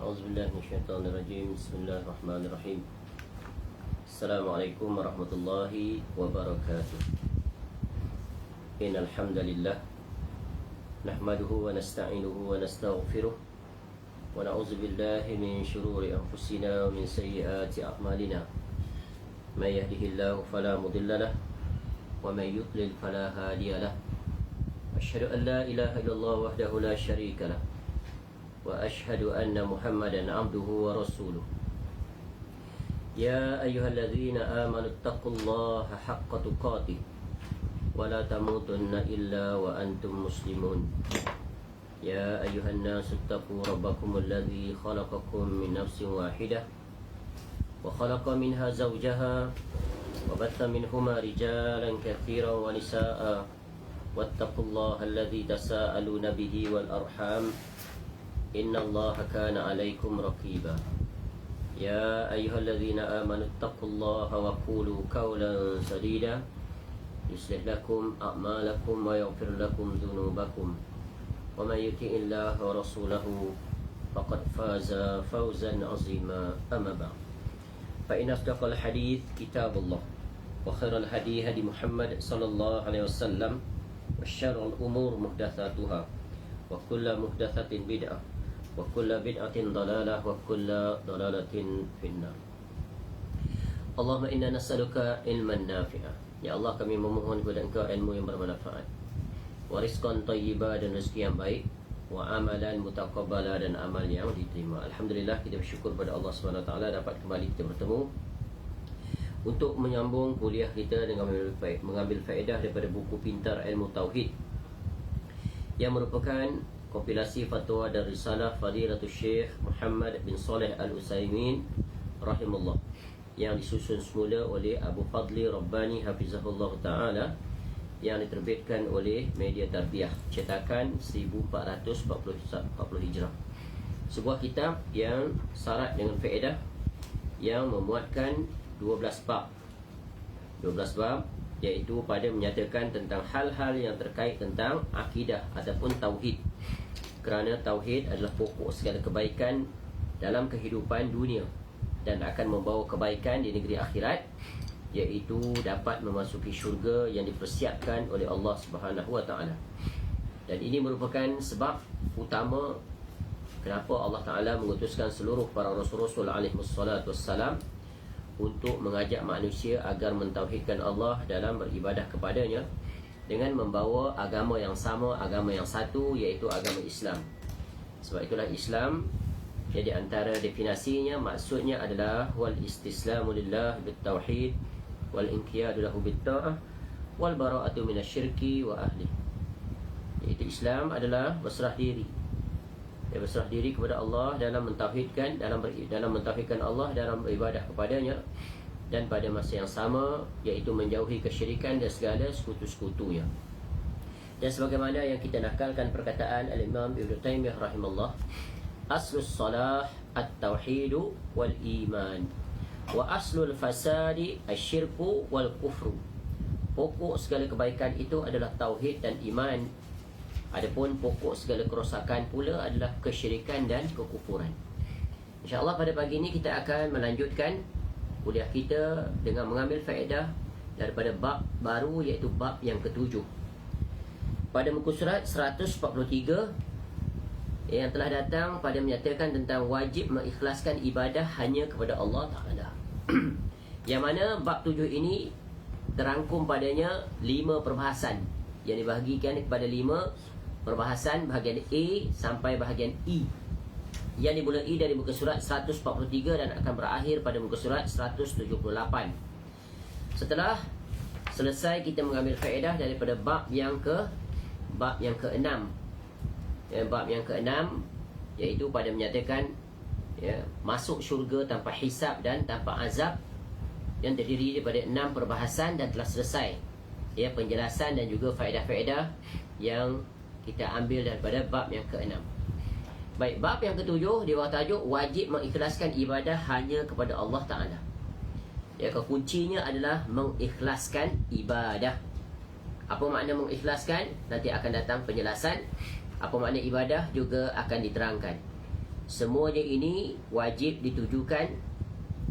أعوذ بالله من الشيطان الرجيم. بسم الله الرحمن الرحيم. السلام عليكم ورحمة الله وبركاته. إن الحمد لله نحمده ونستعينه ونستغفره ونعوذ بالله من شرور أنفسنا ومن سيئات أعمالنا. من يهده الله فلا مضل له ومن يضلل فلا هادي له. أشهد أن لا إله إلا الله وحده لا شريك له وأشهد أن محمدا عبده ورسوله. يا أيها الذين آمنوا اتقوا الله حق تقاته ولا تموتن إلا وأنتم مسلمون. يا أيها الناس اتقوا ربكم الذي خلقكم من نفس واحدة وخلق منها زوجها وبث منهما رجالا كثيرا ونساء واتقوا الله الذي تساءلون به والأرحام إن الله كان عليكم رقيبا. يا أيها الذين آمنوا اتقوا الله وقولوا قولا سديدا يصلح لكم أعمالكم ويغفر لكم ذنوبكم ومن يطع الله ورسوله فقد فاز فوزا عظيما. أما بعد فإن أصدق الحديث كتاب الله وخير الهدي هدي محمد صلى الله عليه وسلم وشر الأمور محدثاتها وكل محدثة بدعة وكل بدعة ضلالة وكل ضلالة في النار. Allahumma inna nas'aluka ilman nafi'ah. Ya Allah, kami memohon kepada Engkau ilmu yang bermanfaat, wa rizqan thayyiba, dan rezeki yang baik, wa amalan mutaqabbala, dan amal yang diterima. Alhamdulillah, kita bersyukur kepada Allah SWT dapat kembali kita bertemu untuk menyambung kuliah kita dengan mengambil faedah daripada buku Pintar Ilmu Tauhid yang merupakan kompilasi fatwa dan risalah Fadilatul Syekh Muhammad bin Saleh Al-Utsaimin rahimahullah, yang disusun semula oleh Abu Fadli Rabbani Hafizahullah Ta'ala, yang diterbitkan oleh Media Tarbiyah, cetakan 1440 Hijrah. Sebuah kitab yang syarat dengan faedah, yang memuatkan 12 bab, iaitu pada menyatakan tentang hal-hal yang terkait tentang akidah ataupun tauhid, kerana tauhid adalah pokok segala kebaikan dalam kehidupan dunia dan akan membawa kebaikan di negeri akhirat, iaitu dapat memasuki syurga yang dipersiapkan oleh Allah Subhanahu Wa Taala. Dan ini merupakan sebab utama kenapa Allah Taala mengutuskan seluruh para rasul-rasul alaihi wassalatu wassalam untuk mengajak manusia agar mentauhidkan Allah dalam beribadah kepadanya dengan membawa agama yang sama, agama yang satu, iaitu agama Islam. Sebab itulah Islam, jadi antara definisinya, maksudnya adalah wal istislamu lillah bit tauhid wal inqiyadu lahu bit ta'ah wal bara'atu minasyirki wa ahli. Iaitu Islam adalah berserah diri, berserah diri kepada Allah dalam mentauhidkan, dalam mentauhidkan Allah dalam beribadah kepadanya, dan pada masa yang sama iaitu menjauhi kesyirikan dan segala sekutu-sekutunya. Dan sebagaimana yang kita nakalkan perkataan Al-Imam Ibn Taymiyah rahimahullah, aslus salah at-tauhidu wal iman wa aslul fasadi asyirku wal kufru. Pokok segala kebaikan itu adalah tauhid dan iman. Adapun pokok segala kerosakan pula adalah kesyirikan dan kekufuran. InsyaAllah pada pagi ini kita akan melanjutkan kuliah kita dengan mengambil faedah daripada bab baru, iaitu bab yang ke-7. Pada muka surat 143 yang telah datang pada menyatakan tentang wajib mengikhlaskan ibadah hanya kepada Allah Ta'ala. Yang mana bab 7 ini terangkum padanya 5 perbahasan yang dibahagikan kepada 5 perbahasan, bahagian A sampai bahagian E, yang dimulai dari muka surat 143 dan akan berakhir pada muka surat 178. Setelah selesai kita mengambil faedah daripada bab yang ke-6, bab yang ke-6 iaitu pada menyatakan masuk syurga tanpa hisab dan tanpa azab, yang terdiri daripada 6 perbahasan dan telah selesai penjelasan dan juga faedah-faedah yang kita ambil daripada bab yang ke-6. Baik, bab yang ke-7 di bawah tajuk wajib mengikhlaskan ibadah hanya kepada Allah Ta'ala. Kuncinya adalah mengikhlaskan ibadah. Apa makna mengikhlaskan? Nanti akan datang penjelasan. Apa makna ibadah juga akan diterangkan. semuanya ini wajib ditujukan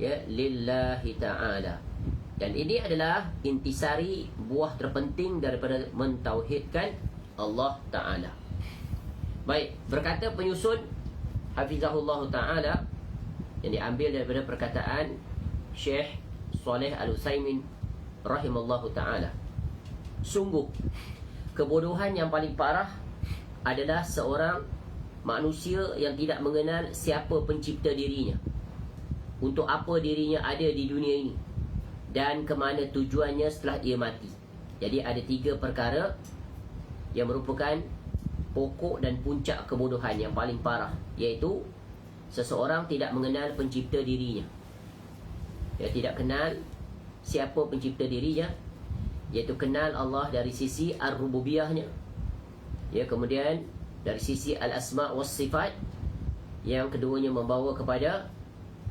ya lillahi ta'ala. Dan ini adalah intisari, buah terpenting daripada mentauhidkan Allah Ta'ala. Baik, berkata penyusun Hafizahullah Ta'ala, yang diambil daripada perkataan Syekh Saleh Al-Utsaimin rahimallahu ta'ala, sungguh kebodohan yang paling parah adalah seorang manusia yang tidak mengenal siapa pencipta dirinya, untuk apa dirinya ada di dunia ini, dan ke mana tujuannya setelah ia mati. Jadi ada 3 perkara yang merupakan pokok dan puncak kebodohan yang paling parah, iaitu seseorang tidak mengenal pencipta dirinya. Dia tidak kenal siapa pencipta dirinya, iaitu kenal Allah dari sisi ar-rububiyahnya, ya, kemudian dari sisi al-asma' was sifat, yang keduanya membawa kepada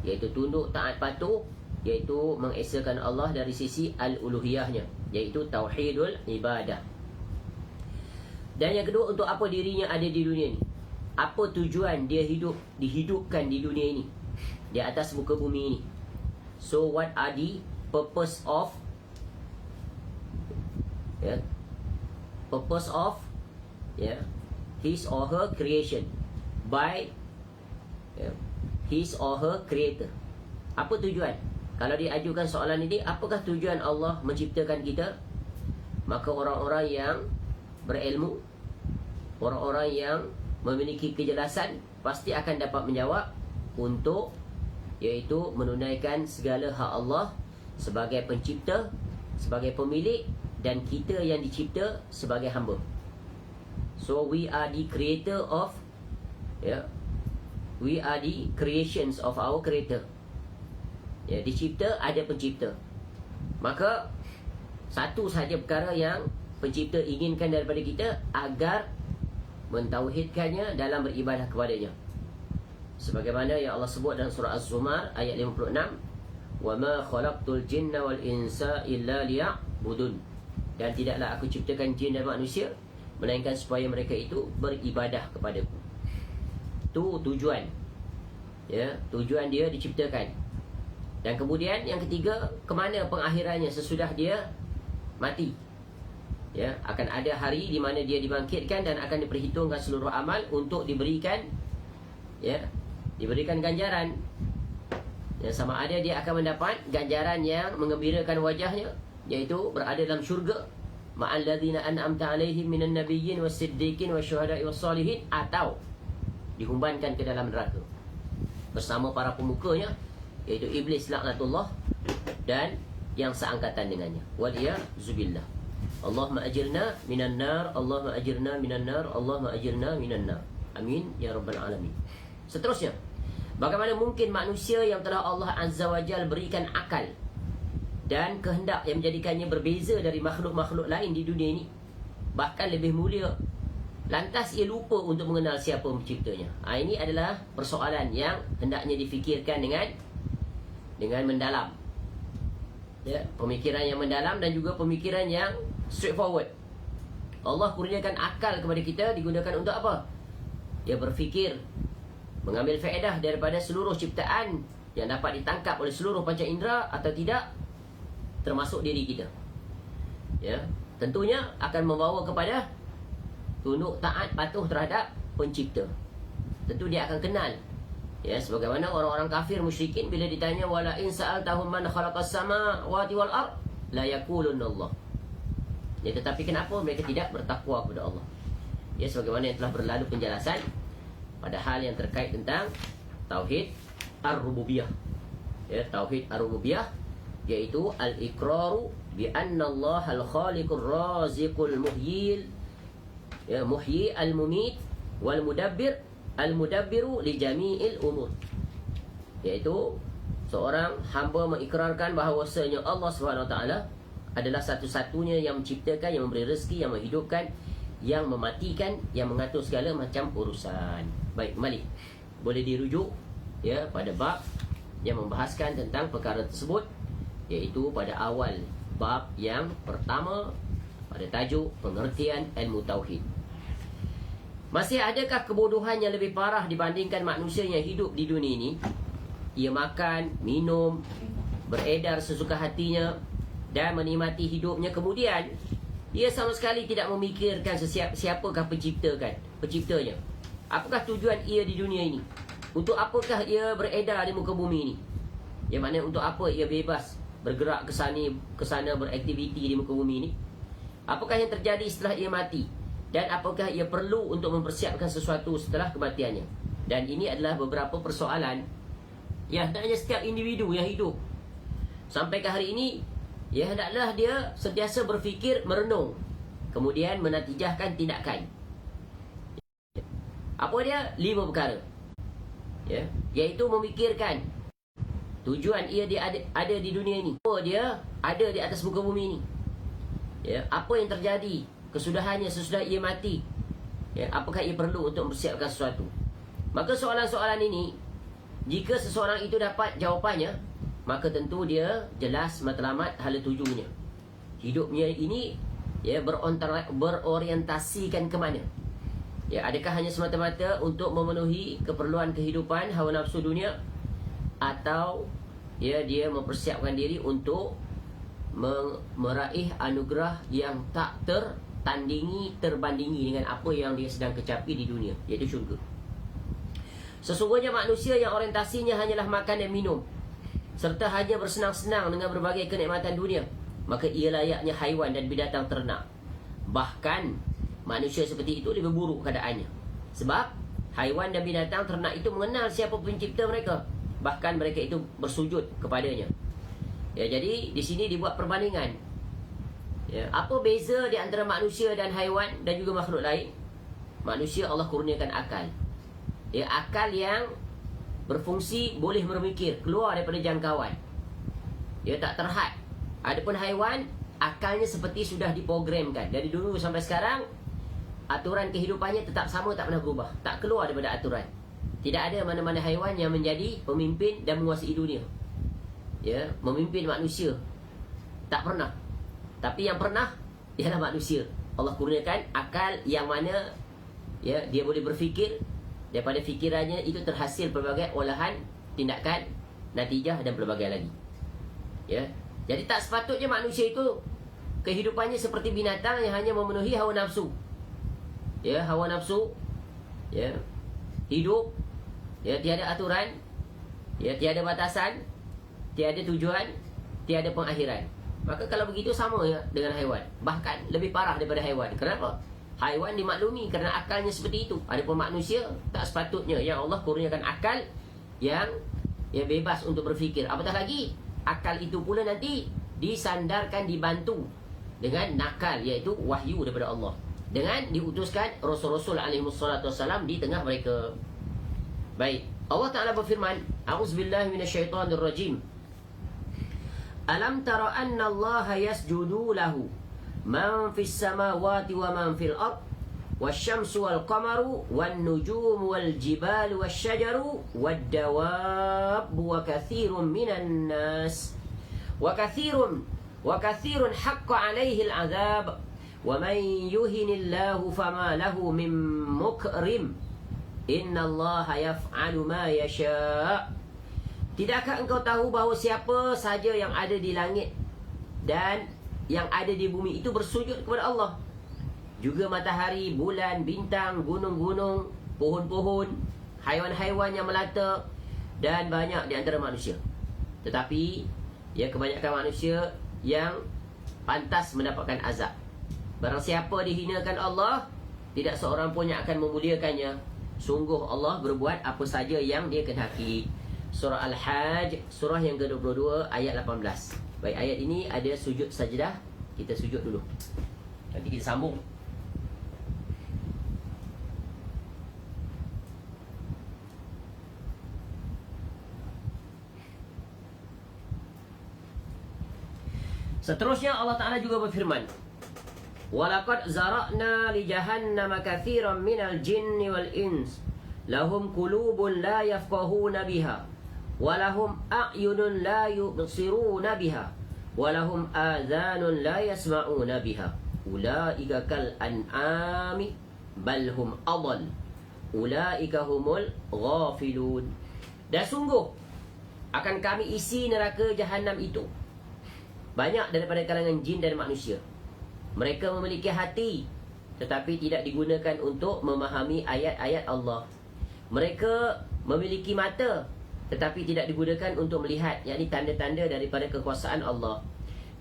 iaitu tunduk taat patuh, iaitu mengesakan Allah dari sisi al-uluhiyahnya, iaitu tauhidul ibadah. Dan yang kedua, untuk apa dirinya ada di dunia ini, apa tujuan dia dihidupkan di dunia ini, di atas muka bumi ini. So what are the purpose of his or her creation by his or her creator. Apa tujuan? Kalau diajukan soalan ini, apakah tujuan Allah menciptakan kita? Maka orang-orang yang berilmu, orang-orang yang memiliki kejelasan pasti akan dapat menjawab, untuk iaitu menunaikan segala hak Allah sebagai pencipta, sebagai pemilik, dan kita yang dicipta sebagai hamba. So we are the creator of, we are the creations of our creator. Ya, dicipta ada pencipta. Maka satu sahaja perkara yang pencipta inginkan daripada kita, agar mentauhidkannya dalam beribadah kepadanya. Sebagaimana yang Allah sebut dalam surah Az-Zumar ayat 56, وَمَا خَلَقْتُ الْجِنَّ وَالْإِنسَ إِلَّا لِيَعْبُدُونَ, dan tidaklah aku ciptakan jin dan manusia melainkan supaya mereka itu beribadah kepadaku. Itu tujuan, ya, tujuan dia diciptakan. Dan kemudian yang ketiga, kemana pengakhirannya sesudah dia mati. Ya, akan ada hari di mana dia dibangkitkan dan akan diperhitungkan seluruh amal untuk diberikan, ya, diberikan ganjaran. Ya, sama ada dia akan mendapat ganjaran yang mengembirakan wajahnya, iaitu berada dalam syurga ma'al ladzina an'amta 'alaihim minan nabiyyin was-siddiqin wasyuhada'i was-shalihin, atau dihumbankan ke dalam neraka bersama para pemukanya, iaitu iblis laknatullah dan yang seangkatan dengannya. Waliyazubillah. Allahumma ajirna minan nar, Allahumma ajirna minan nar, Allahumma ajirna minan nar. Amin ya rabbal alamin. Seterusnya, bagaimana mungkin manusia yang telah Allah Azza wa Jalla berikan akal dan kehendak yang menjadikannya berbeza dari makhluk-makhluk lain di dunia ini, bahkan lebih mulia, lantas ia lupa untuk mengenal siapa penciptanya? Ini adalah persoalan yang hendaknya difikirkan dengan mendalam. Ya, pemikiran yang mendalam dan juga pemikiran yang straightforward. Allah kurniakan akal kepada kita, digunakan untuk apa? Dia berfikir, mengambil faedah daripada seluruh ciptaan yang dapat ditangkap oleh seluruh panca indera atau tidak, termasuk diri kita. Ya, tentunya akan membawa kepada tunduk taat patuh terhadap pencipta. Tentu dia akan kenal. Ya, sebagaimana orang-orang kafir musyrikin bila ditanya wala in sa'altahum man khalaqas samawati wal ard la yaqulunna Allah. Ya, tetapi kenapa mereka tidak bertakwa kepada Allah? Ya, sebagaimana yang telah berlalu penjelasan pada hal yang terkait tentang tauhid ar-rububiyah. Ya, tauhid ar-rububiyah iaitu al-iqraru bi anna Allah al-khaliqur raziqul muhyil, ya, muhyi al-mumit wal mudabbir al-mudabbiru li jami'il umur. Iaitu seorang hamba mengikrarkan bahawasanya Allah SWT adalah satu-satunya yang menciptakan, yang memberi rezeki, yang menghidupkan, yang mematikan, yang mengatur segala macam urusan. Baik, kembali boleh dirujuk, ya, pada bab yang membahaskan tentang perkara tersebut, iaitu pada awal bab yang pertama pada tajuk pengertian ilmu tauhid. Masih adakah kebodohan yang lebih parah dibandingkan manusia yang hidup di dunia ini? Ia makan, minum, beredar sesuka hatinya dan menikmati hidupnya. Kemudian ia sama sekali tidak memikirkan siapakah penciptanya. Apakah tujuan ia di dunia ini? Untuk apakah ia beredar di muka bumi ini? Yang mana untuk apa ia bebas bergerak ke sana beraktiviti di muka bumi ini? Apakah yang terjadi setelah ia mati? Dan apakah ia perlu untuk mempersiapkan sesuatu setelah kematiannya? Dan ini adalah beberapa persoalan yang hendaknya setiap individu yang hidup sampai ke hari ini, ya hendaklah dia sentiasa berfikir, merenung, kemudian menatijahkan tindakan. Apa dia? 5 perkara, ya, iaitu memikirkan tujuan ia ada di dunia ini. Apa dia ada di atas muka bumi ini? Ya, apa yang terjadi kesudahannya sesudah ia mati? Ya, apakah ia perlu untuk mempersiapkan sesuatu? Maka soalan-soalan ini, jika seseorang itu dapat jawapannya, maka tentu dia jelas matlamat hala tujunya. Hidupnya ini, ya, berorientasikan ke mana? Ya, adakah hanya semata-mata untuk memenuhi keperluan kehidupan hawa nafsu dunia, atau ya dia mempersiapkan diri untuk meraih anugerah yang tak terbandingi dengan apa yang dia sedang kecapi di dunia, iaitu syurga. Sesungguhnya manusia yang orientasinya hanyalah makan dan minum, serta hanya bersenang-senang dengan berbagai kenikmatan dunia, maka ia layaknya haiwan dan binatang ternak. Bahkan manusia seperti itu lebih buruk keadaannya, sebab haiwan dan binatang ternak itu mengenal siapa pencipta mereka. Bahkan mereka itu bersujud kepadanya. Ya, jadi di sini dibuat perbandingan. Ya, apa beza di antara manusia dan haiwan dan juga makhluk lain? Manusia Allah kurniakan akal. Ya, akal yang berfungsi, boleh berfikir, keluar daripada jangkauan. Ya, tak terhad. Adapun haiwan, akalnya seperti sudah diprogramkan. Dari dulu sampai sekarang, aturan kehidupannya tetap sama, tak pernah berubah. Tak keluar daripada aturan. Tidak ada mana-mana haiwan yang menjadi pemimpin dan menguasai dunia. Ya, memimpin manusia. Tak pernah. Tapi yang pernah ialah manusia. Allah kurniakan akal yang mana, ya, dia boleh berfikir. Daripada fikirannya itu terhasil pelbagai olahan, tindakan, natijah dan pelbagai lagi. Ya, jadi tak sepatutnya manusia itu kehidupannya seperti binatang yang hanya memenuhi hawa nafsu. Ya, hawa nafsu. Ya, hidup, ya, tiada aturan, ya, tiada batasan, tiada tujuan, tiada pengakhiran. Maka kalau begitu sama, ya, dengan haiwan. Bahkan lebih parah daripada haiwan. Kenapa? Haiwan dimaklumi kerana akalnya seperti itu. Adapun manusia tak sepatutnya. Yang Allah kurniakan akal yang bebas untuk berfikir. Apatah lagi, akal itu pula nanti disandarkan, dibantu dengan nakal, iaitu wahyu daripada Allah, dengan diutuskan Rasul-Rasul alaihissalam di tengah mereka. Baik, Allah Ta'ala berfirman, A'udzubillahi minasyaitanirrajim. Alam tara anna Allah yasjudu lahu man fis samawati wa man fil ard wasyamsu wal qamaru wan nujumu wal jibalu wasyajaru wad dawab wa katsirun minan nas wa katsirun haqqa alaihi al azab wa man yuhinillahu fama lahu min mukrim innallaha yaf'alu ma yasha'. Tidakkah engkau tahu bahawa siapa saja yang ada di langit dan yang ada di bumi itu bersujud kepada Allah? Juga matahari, bulan, bintang, gunung-gunung, pohon-pohon, haiwan-haiwan yang melata, dan banyak di antara manusia. Tetapi, ya, kebanyakan manusia yang pantas mendapatkan azab. Barang siapa dihinakan Allah, tidak seorang pun yang akan memuliakannya. Sungguh Allah berbuat apa saja yang dia kehendaki. Surah Al-Hajj, surah yang ke-22, ayat 18. Baik, ayat ini ada sujud sajdah. Kita sujud dulu, nanti kita sambung. Seterusnya Allah Ta'ala juga berfirman, Walaqad zara'na li jahannama kathiran minal jinni wal ins lahum qulubun la yafqahuna biha walahum a'yunun la yubsiruna biha walahum adhanun la yasma'una biha ulaika kal an'ami bal hum adall ulaika humul ghafilun. Dan sungguh akan kami isi neraka jahanam itu banyak daripada kalangan jin dan manusia. Mereka memiliki hati tetapi tidak digunakan untuk memahami ayat-ayat Allah. Mereka memiliki mata tetapi tidak digunakan untuk melihat, yakni tanda-tanda daripada kekuasaan Allah.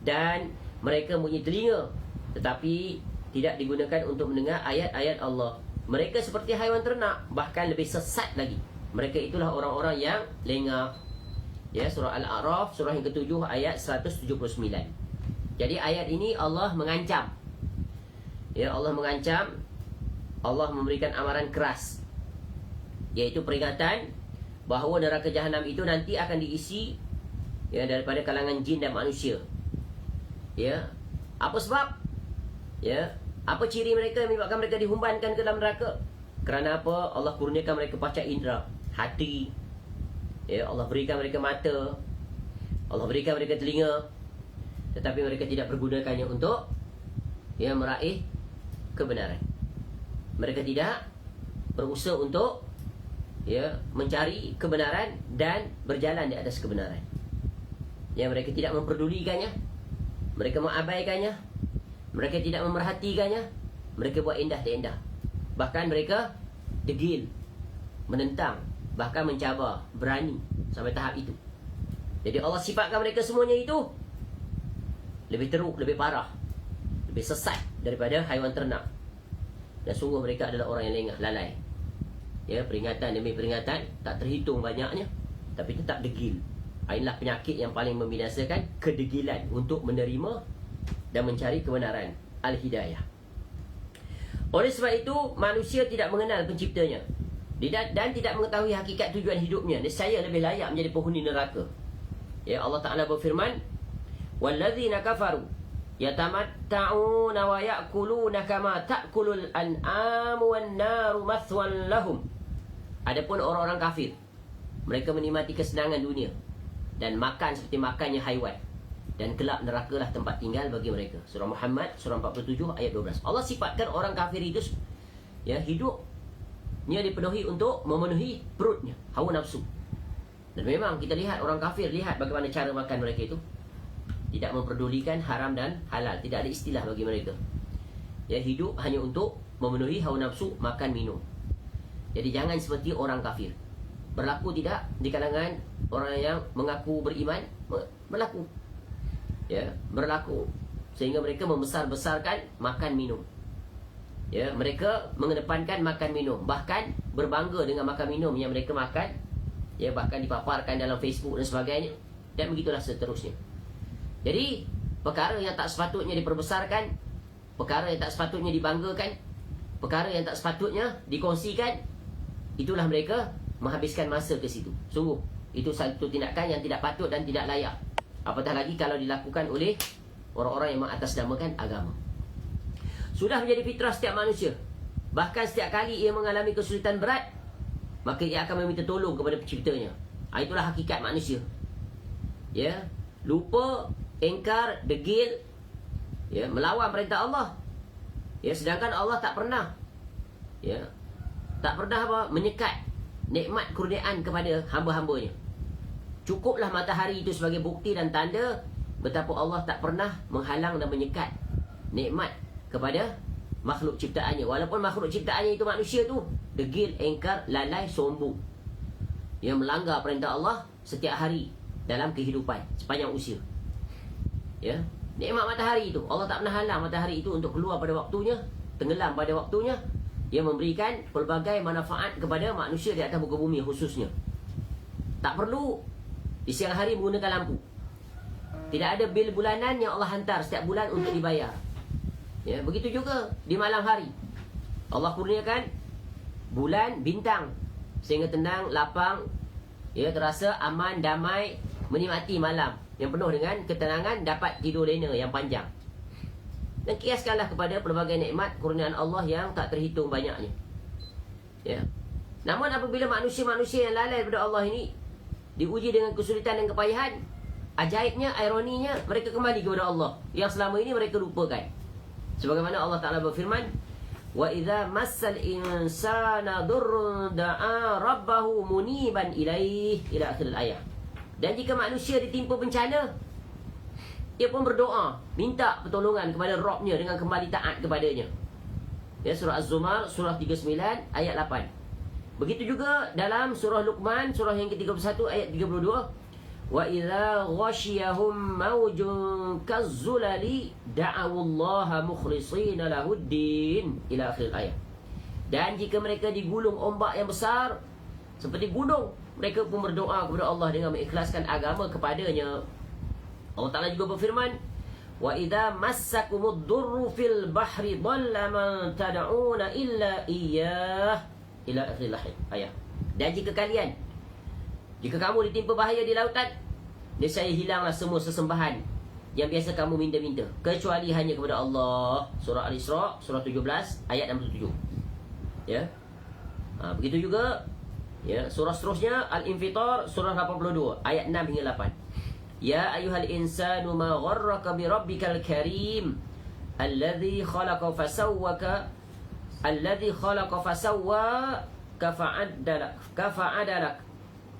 Dan mereka mempunyai telinga tetapi tidak digunakan untuk mendengar ayat-ayat Allah. Mereka seperti haiwan ternak, bahkan lebih sesat lagi. Mereka itulah orang-orang yang lengah. Ya, surah Al-A'raf, surah yang ke-7 ayat 179. Jadi ayat ini Allah mengancam. Ya, Allah mengancam, Allah memberikan amaran keras, iaitu peringatan bahawa neraka jahanam itu nanti akan diisi ya daripada kalangan jin dan manusia. Ya, apa sebab? Ya, apa ciri mereka yang menyebabkan mereka dihumbankan ke dalam neraka? Kerana apa? Allah kurniakan mereka panca indera, hati. Ya, Allah berikan mereka mata, Allah berikan mereka telinga, tetapi mereka tidak pergunakannya untuk ya meraih kebenaran. Mereka tidak berusaha untuk ya mencari kebenaran dan berjalan di atas kebenaran. Ya, mereka tidak memperdulikannya, mereka mengabaikannya, mereka tidak memerhatikannya, mereka buat indah tak indah. Bahkan mereka degil, menentang, bahkan mencabar, berani sampai tahap itu. Jadi Allah sifatkan mereka semuanya itu lebih teruk, lebih parah, lebih sesat daripada haiwan ternak. Dan sungguh mereka adalah orang yang lengah, lalai. Ya, peringatan demi peringatan, tak terhitung banyaknya, tapi tetap degil. Inilah penyakit yang paling membinasakan, kedegilan untuk menerima dan mencari kebenaran, al-hidayah. Oleh sebab itu, manusia tidak mengenal penciptanya dan tidak mengetahui hakikat tujuan hidupnya. Nescaya lebih layak menjadi penghuni neraka. Ya, Allah Ta'ala berfirman, walladzina kafaru yatamatta'una wa ya'kuluna kama ta'kulul an'amu wan naru mathwan lahum. Adapun orang-orang kafir, mereka menikmati kesenangan dunia dan makan seperti makannya haiwan, dan kelak nerakalah tempat tinggal bagi mereka. Surah Muhammad surah 47 ayat 12. Allah sifatkan orang kafir itu ya hidupnya dipenuhi untuk memenuhi perutnya, hawa nafsu. Dan memang kita lihat orang kafir, lihat bagaimana cara makan mereka itu. Tidak memperdulikan haram dan halal, tidak ada istilah bagi mereka. Ya, hidup hanya untuk memenuhi hawa nafsu, makan, minum. Jadi jangan seperti orang kafir. Berlaku tidak di kalangan orang yang mengaku beriman? Berlaku. Ya, berlaku. Sehingga mereka membesar-besarkan makan minum. Ya, mereka mengedepankan makan minum, bahkan berbangga dengan makan minum yang mereka makan. Ya, bahkan dipaparkan dalam Facebook dan sebagainya. Dan begitulah seterusnya. Jadi, perkara yang tak sepatutnya diperbesarkan, perkara yang tak sepatutnya dibanggakan, perkara yang tak sepatutnya dikongsikan, itulah mereka menghabiskan masa ke situ. Sungguh, itu satu tindakan yang tidak patut dan tidak layak. Apatah lagi kalau dilakukan oleh orang-orang yang mengatasnamakan agama. Sudah menjadi fitrah setiap manusia. Bahkan setiap kali ia mengalami kesulitan berat, maka ia akan meminta tolong kepada penciptanya. Itulah hakikat manusia. Ya, lupa, engkar, degil, ya, melawan perintah Allah. Ya, sedangkan Allah tak pernah apa menyekat nikmat kurniaan kepada hamba-hambanya. Cukuplah matahari itu sebagai bukti dan tanda betapa Allah tak pernah menghalang dan menyekat nikmat kepada makhluk ciptaannya. Walaupun makhluk ciptaannya itu manusia tu degil, engkar, lalai, sombong, yang melanggar perintah Allah setiap hari dalam kehidupan sepanjang usia. Ya, nikmat matahari itu Allah tak pernah halang matahari itu untuk keluar pada waktunya, tenggelam pada waktunya. Ia memberikan pelbagai manfaat kepada manusia di atas muka bumi khususnya. Tak perlu di siang hari menggunakan lampu. Tidak ada bil bulanan yang Allah hantar setiap bulan untuk dibayar. Ya, begitu juga di malam hari. Allah kurniakan bulan bintang sehingga tenang, lapang, ya, terasa aman, damai, menikmati malam yang penuh dengan ketenangan, dapat tidur lena yang panjang. Dan kiaskanlah kepada pelbagai nikmat kurniaan Allah yang tak terhitung banyaknya. Ya. Namun apabila manusia-manusia yang lalai daripada Allah ini diuji dengan kesulitan dan kepayahan, ajaibnya, ironinya, mereka kembali kepada Allah yang selama ini mereka lupakan. Sebagaimana Allah Ta'ala berfirman, Wa idza massal insana dhurrun da'a rabbahu muniban ilaih, ila akhir ayat. Dan jika manusia ditimpa bencana, dia pun berdoa, minta pertolongan kepada Rabb-Nya dengan kembali taat kepadanya. Ya, surah Az-Zumar, surah 39, ayat 8. Begitu juga dalam surah Luqman, surah yang ke-31, ayat 32. Wa idza ghashiyahum mawjun kazzulali da'awullaha mukhlishina lahuddin, ila akhir ayat. Dan jika mereka digulung ombak yang besar seperti gunung, mereka pun berdoa kepada Allah dengan mengikhlaskan agama kepadanya. Allah Ta'ala juga berfirman, wa idza massakumud durru fil bahri dhalla man tad'una illa iyyah, ila akhir ayat. Dan jika kamu ditimpa bahaya di lautan, nescaya hilanglah semua sesembahan yang biasa kamu minta-minta, kecuali hanya kepada Allah. Surah Al-Isra, surah 17, ayat 67. Ya. Begitu juga ya, surah seterusnya Al-Infitar, surah 82, ayat 6 hingga 8. Ya ayyuhal insanu ma gharraka bi rabbikal karim alladhi khalaqa fasawwaka fa'adalak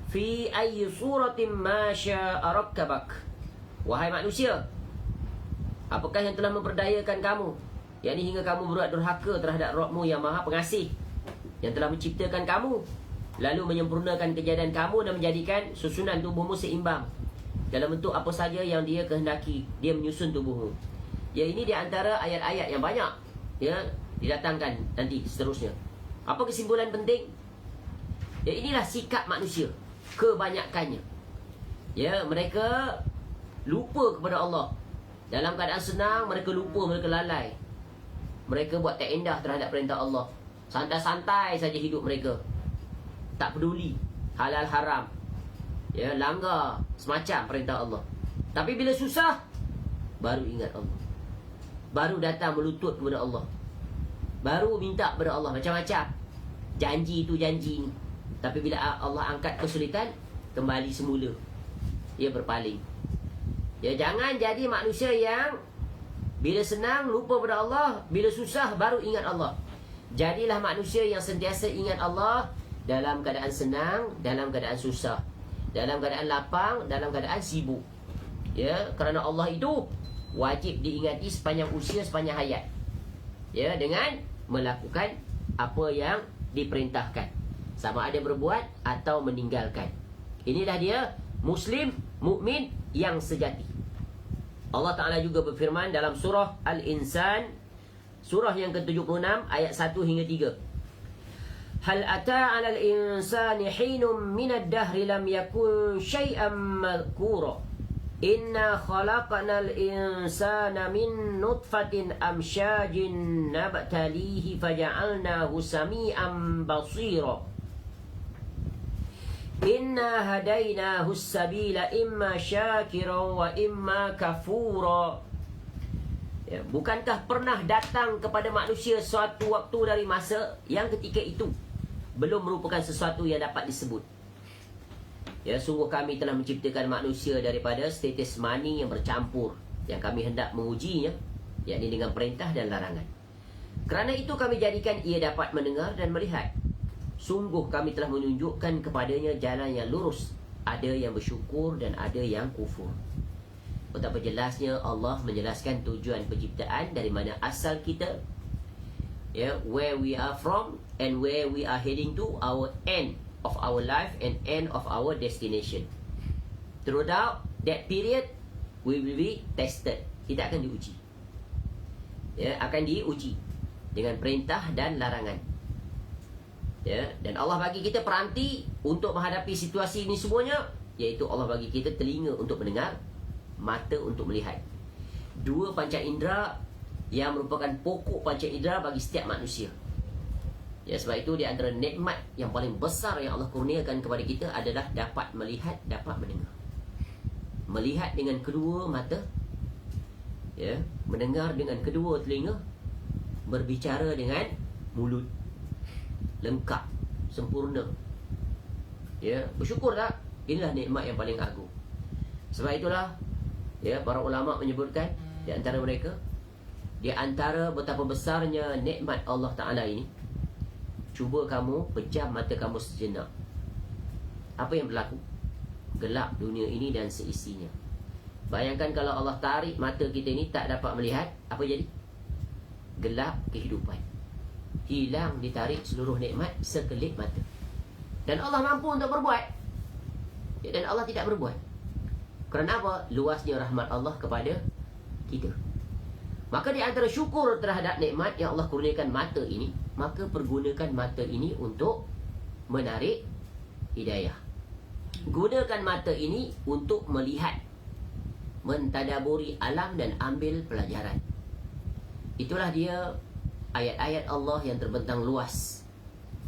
fi ayyi suratin ma syaa rakkabak. Wahai manusia, apakah yang telah memperdayakan kamu, yakni hingga kamu berbuat durhaka terhadap Rabb-Mu yang Maha Pengasih, yang telah menciptakan kamu, lalu menyempurnakan kejadian kamu dan menjadikan susunan tubuhmu seimbang dalam bentuk apa saja yang dia kehendaki. Dia menyusun tubuhmu. Ya, ini di antara ayat-ayat yang banyak ya didatangkan nanti seterusnya. Apa kesimpulan penting? Ya, inilah sikap manusia kebanyakannya. Ya, mereka lupa kepada Allah. Dalam keadaan senang, mereka lupa, mereka lalai. Mereka buat tak indah terhadap perintah Allah. Santai-santai saja hidup mereka. Tak peduli halal haram. Ya, langgar semacam perintah Allah. Tapi bila susah, baru ingat Allah. Baru datang melutut kepada Allah. Baru minta kepada Allah macam-macam. Janji itu janji ni. Tapi bila Allah angkat kesulitan, kembali semula. Ia berpaling. Ya, jangan jadi manusia yang bila senang lupa pada Allah, bila susah baru ingat Allah. Jadilah manusia yang sentiasa ingat Allah dalam keadaan senang, dalam keadaan susah, dalam keadaan lapang, dalam keadaan sibuk. Ya, kerana Allah itu wajib diingati sepanjang usia, sepanjang hayat. Ya, dengan melakukan apa yang diperintahkan, sama ada berbuat atau meninggalkan. Inilah dia Muslim, mukmin yang sejati. Allah Ta'ala juga berfirman dalam surah Al-Insan, surah yang ke-76, ayat 1 hingga 3. Hal ata 'alal insani hinum minad dahri lam yakun syai'an madhkura. Inna khalaqnal insana min nutfatin amsyajin nabtalihi faja'alnahu sami'an basira. Inna hadainahu as-sabila imma syakira wa imma kafura. Ya, bukankah pernah datang kepada manusia suatu waktu dari masa yang ketika itu belum merupakan sesuatu yang dapat disebut. Ya, sungguh kami telah menciptakan manusia daripada status mani yang bercampur, yang kami hendak mengujinya, yakni dengan perintah dan larangan. Kerana itu kami jadikan ia dapat mendengar dan melihat. Sungguh kami telah menunjukkan kepadanya jalan yang lurus. Ada yang bersyukur dan ada yang kufur. Betapa jelasnya Allah menjelaskan tujuan penciptaan, dari mana asal kita, ya, where we are from and where we are heading to, our end of our life and end of our destination. Throughout that period, we will be tested. Kita akan diuji. Ya, akan diuji dengan perintah dan larangan. Ya, dan Allah bagi kita peranti untuk menghadapi situasi ini semuanya, iaitu Allah bagi kita telinga untuk mendengar, mata untuk melihat. Dua panca indera yang merupakan pokok panca indera bagi setiap manusia. Ya, sebab itu di antara nikmat yang paling besar yang Allah kurniakan kepada kita adalah dapat melihat, dapat mendengar. Melihat dengan kedua mata, ya, mendengar dengan kedua telinga, berbicara dengan mulut. Lengkap, sempurna. Ya, bersyukur tak? Inilah nikmat yang paling agung. Sebab itulah, ya, para ulama menyebutkan di antara mereka, di antara betapa besarnya nikmat Allah Ta'ala ini, cuba kamu pejam mata kamu sejenak. Apa yang berlaku? Gelap dunia ini dan seisinya. Bayangkan kalau Allah tarik mata kita ini, tak dapat melihat, apa jadi? Gelap kehidupan. Hilang, ditarik seluruh nikmat sekelip mata. Dan Allah mampu untuk berbuat. Dan Allah tidak berbuat. Kerana apa? Luasnya rahmat Allah kepada kita. Maka di antara syukur terhadap nikmat yang Allah kurniakan mata ini, maka pergunakan mata ini untuk menarik hidayah. Gunakan mata ini untuk melihat, mentadaburi alam dan ambil pelajaran. Itulah dia ayat-ayat Allah yang terbentang luas.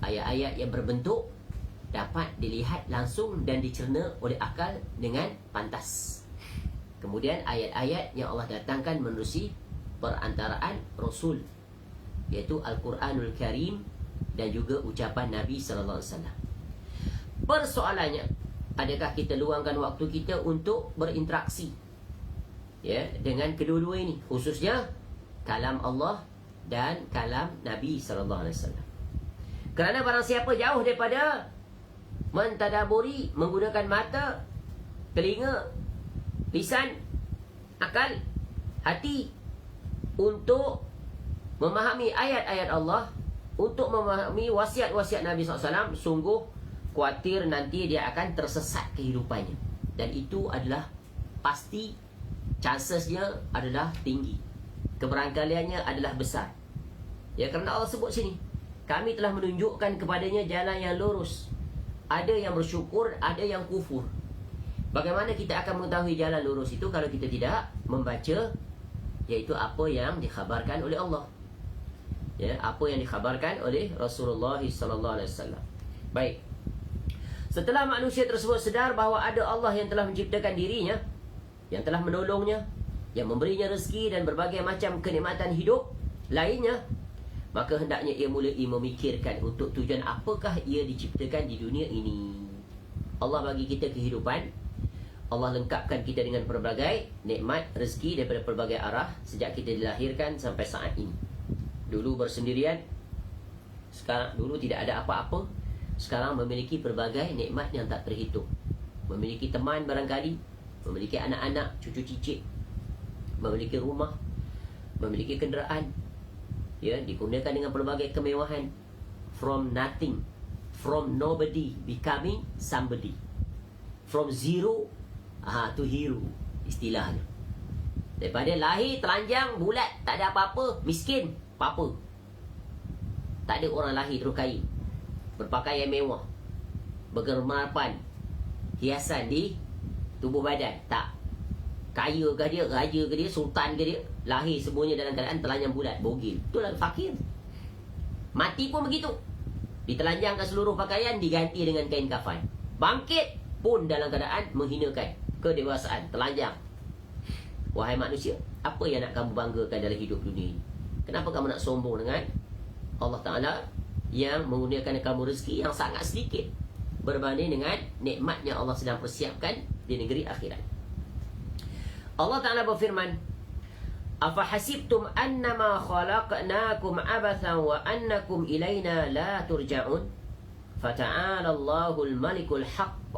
Ayat-ayat yang berbentuk dapat dilihat langsung dan dicerna oleh akal dengan pantas. Kemudian ayat-ayat yang Allah datangkan menerusi perantaraan Rasul, iaitu Al-Quranul Karim dan juga ucapan Nabi SAW. Persoalannya, adakah kita luangkan waktu kita untuk berinteraksi dengan kedua-dua ini, khususnya kalam Allah dan kalam Nabi SAW? Kerana barang siapa jauh daripada mentadaburi, menggunakan mata, telinga, lisan, akal, hati untuk memahami ayat-ayat Allah, untuk memahami wasiat-wasiat Nabi SAW, sungguh khawatir nanti dia akan tersesat kehidupannya. Dan itu adalah pasti, chancesnya adalah tinggi, keberangkaliannya adalah besar. Kerana Allah sebut sini, kami telah menunjukkan kepadanya jalan yang lurus. Ada yang bersyukur, ada yang kufur. Bagaimana kita akan mengetahui jalan lurus itu kalau kita tidak membaca, iaitu apa yang dikhabarkan oleh Allah, apa yang dikhabarkan oleh Rasulullah SAW. Baik. Setelah manusia tersebut sedar bahawa ada Allah yang telah menciptakan dirinya, yang telah menolongnya, yang memberinya rezeki dan berbagai macam kenikmatan hidup lainnya, maka hendaknya ia mulai memikirkan untuk tujuan apakah ia diciptakan di dunia ini. Allah bagi kita kehidupan, Allah lengkapkan kita dengan pelbagai nikmat, rezeki daripada pelbagai arah sejak kita dilahirkan sampai saat ini. Dulu bersendirian, dulu tidak ada apa-apa, sekarang memiliki pelbagai nikmat yang tak terhitung. Memiliki teman barangkali, memiliki anak-anak, cucu cicit, memiliki rumah, memiliki kenderaan, digunakan dengan pelbagai kemewahan. From nothing, from nobody becoming somebody, from zero to hero, istilahnya. Daripada lahir telanjang, bulat, tak ada apa-apa, miskin, apa-apa. Tak ada orang lahir terus kaya, berpakaian mewah, bergermapan, hiasan di tubuh badan. Tak. Kaya ke dia, raja ke dia, sultan ke dia, lahir semuanya dalam keadaan telanjang bulat, bogil. Itulah fakir. Mati pun begitu. Ditelanjangkan seluruh pakaian, diganti dengan kain kafan. Bangkit pun dalam keadaan menghinakan kedewasaan, telanjang. Wahai manusia, apa yang nak kamu banggakan dalam hidup dunia ini? Kenapa kamu nak sombong dengan Allah Ta'ala yang mengurniakan kamu rezeki yang sangat sedikit berbanding dengan nikmat yang Allah sedang persiapkan di negeri akhirat? Allah Ta'ala berfirman, "Afahasibtum annama khalaqnakum abathan wa annakum ilayna la turja'un? Fata'ala Allahul malikul haqq,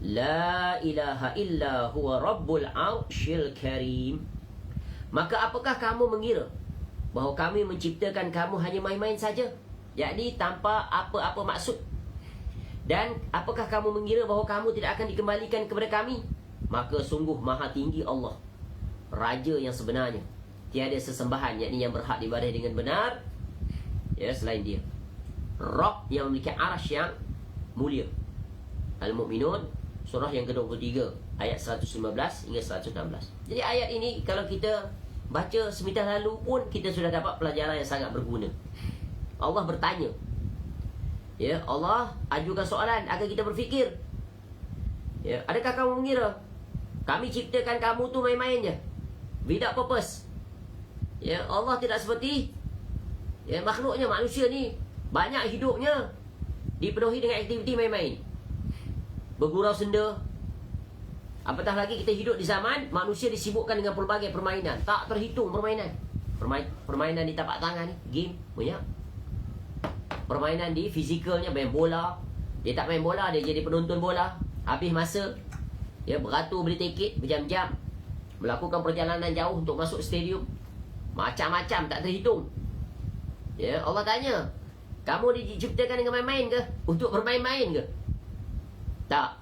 la ilaha illa huwa rabbul arshil karim." Maka apakah kamu mengira bahawa kami menciptakan kamu hanya main-main saja, yakni tanpa apa-apa maksud? Dan apakah kamu mengira bahawa kamu tidak akan dikembalikan kepada kami? Maka sungguh maha tinggi Allah, Raja yang sebenarnya. Tiada sesembahan, yakni yang berhak diibadah dengan benar, selain dia. Rabb yang memiliki arasy yang mulia. Al-Mu'minun, surah yang ke-23, ayat 115 hingga 116. Jadi ayat ini kalau kita baca seminta lalu pun, kita sudah dapat pelajaran yang sangat berguna. Allah bertanya, Allah ajukan soalan agar kita berfikir. Adakah kamu mengira kami ciptakan kamu tu main-main je, without purpose? Allah tidak seperti makhluknya. Manusia ni banyak hidupnya dipenuhi dengan aktiviti main-main, bergurau senda. Apatah lagi kita hidup di zaman manusia disibukkan dengan pelbagai permainan, tak terhitung permainan. Permainan di tapak tangan ni, game banyak. Permainan di fizikalnya, main bola. Dia tak main bola, dia jadi penonton bola. Habis masa, dia beratur beli tiket berjam-jam, melakukan perjalanan jauh untuk masuk stadium. Macam-macam tak terhitung. Ya, Allah tanya, kamu diciptakan dengan main-main ke? Untuk bermain-main ke? Tak.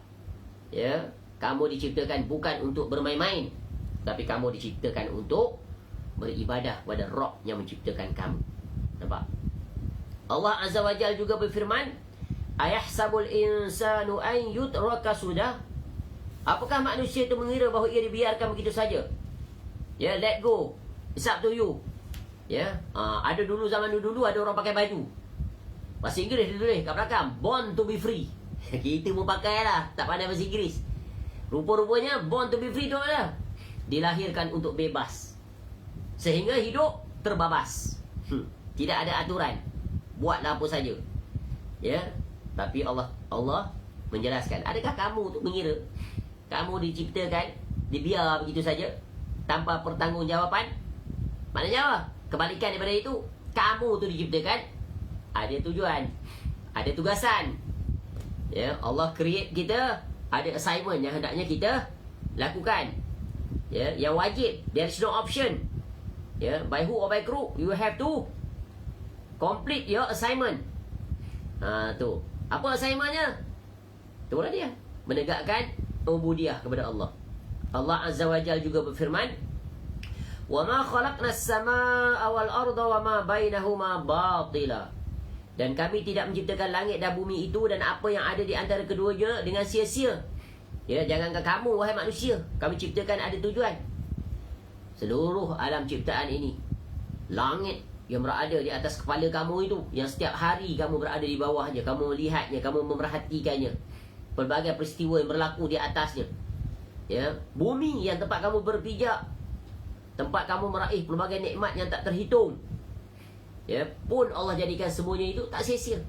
Ya, kamu diciptakan bukan untuk bermain-main, tapi kamu diciptakan untuk beribadah kepada Rabb yang menciptakan kamu. Nampak? Allah Azza wa Jalla juga berfirman, ayahsabul insanu an yutraka sudah? Apakah manusia itu mengira bahawa ia dibiarkan begitu saja? Ya, let go. It's up to you. Ya, ada dulu zaman dulu ada orang pakai baju. Bahasa Inggeris dia tulis kat belakang, born to be free. Kita pun pakai lah, tak pandai bahasa Inggeris. Rupa-rupanya born to be free tu ada. Dilahirkan untuk bebas. Sehingga hidup terbabas. Tidak ada aturan. Buatlah apa saja. Ya, tapi Allah menjelaskan, adakah kamu untuk mengira kamu diciptakan dibiar begitu saja tanpa pertanggungjawaban? Maknanya apa? Kebalikan daripada itu, kamu tu diciptakan ada tujuan, ada tugasan. Ya, Allah create kita, ada assignment yang hendaknya kita lakukan. Ya, yang wajib, there is no option. Ya, by hook or by crook, you have to complete your assignment. Tu. Apa assignmentnya? Itulah dia, menegakkan ubudiyah kepada Allah. Allah Azza wa Jalla juga berfirman, وَمَا خَلَقْنَا السَّمَاءَ وَالْأَرْضَ وَمَا بَيْنَهُمَا بَاطِلًا. Dan kami tidak menciptakan langit dan bumi itu dan apa yang ada di antara keduanya dengan sia-sia. Ya, jangankan kamu wahai manusia, kami ciptakan ada tujuan. Seluruh alam ciptaan ini, langit yang berada di atas kepala kamu itu, yang setiap hari kamu berada di bawahnya, kamu melihatnya, kamu memerhatikannya, pelbagai peristiwa yang berlaku di atasnya. Ya, bumi yang tempat kamu berpijak, tempat kamu meraih pelbagai nikmat yang tak terhitung. Ya, pun Allah jadikan semuanya itu tak sia-sia.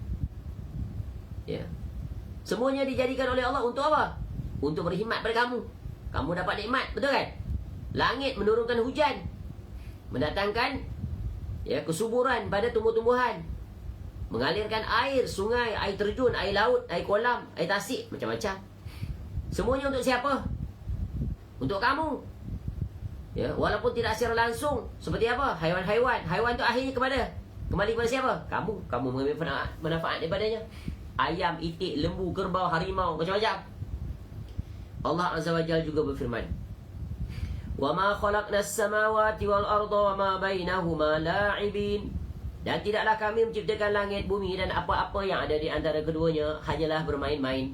Ya. Semuanya dijadikan oleh Allah untuk apa? Untuk berkhidmat pada kamu. Kamu dapat nikmat, betul kan? Langit menurunkan hujan, mendatangkan kesuburan pada tumbuh-tumbuhan, mengalirkan air, sungai, air terjun, air laut, air kolam, air tasik, macam-macam. Semuanya untuk siapa? Untuk kamu. Ya, walaupun tidak secara langsung. Seperti apa? Haiwan-haiwan. Haiwan tu akhirnya kembali kepada siapa? Kamu mengambil manfaat daripadanya. Ayam, itik, lembu, kerbau, harimau, macam-macam. Allah Azza wa Jalla juga berfirman, وَمَا خَلَقْنَا السَّمَاوَاتِ وَالْأَرْضَ وَمَا بَيْنَهُمَا لَاعِبِينَ. Dan tidaklah kami menciptakan langit, bumi dan apa-apa yang ada di antara keduanya hanyalah bermain-main.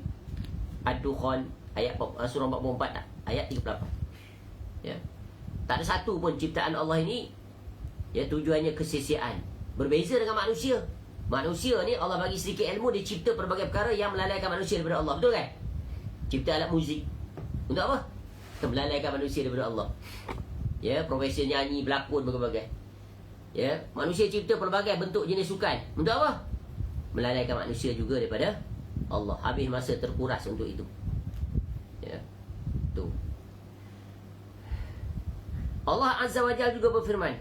Ad-Dukhan, ayat surah 44, ayat 38. Ya. Tak ada satu pun ciptaan Allah ini tujuannya kesia-siaan. Berbeza dengan manusia. Manusia ni Allah bagi sedikit ilmu, dia cipta pelbagai perkara yang melalaikan manusia daripada Allah. Betul kan? Cipta alat muzik. Untuk apa? Melalaikan manusia daripada Allah. Ya, profesi nyanyi, berlakon, berbagai. Ya, manusia cipta pelbagai bentuk jenis sukan. Untuk apa? Melalaikan manusia juga daripada Allah. Habis masa terkuras untuk itu. Ya. Tu. Allah Azza wa Jalla juga berfirman,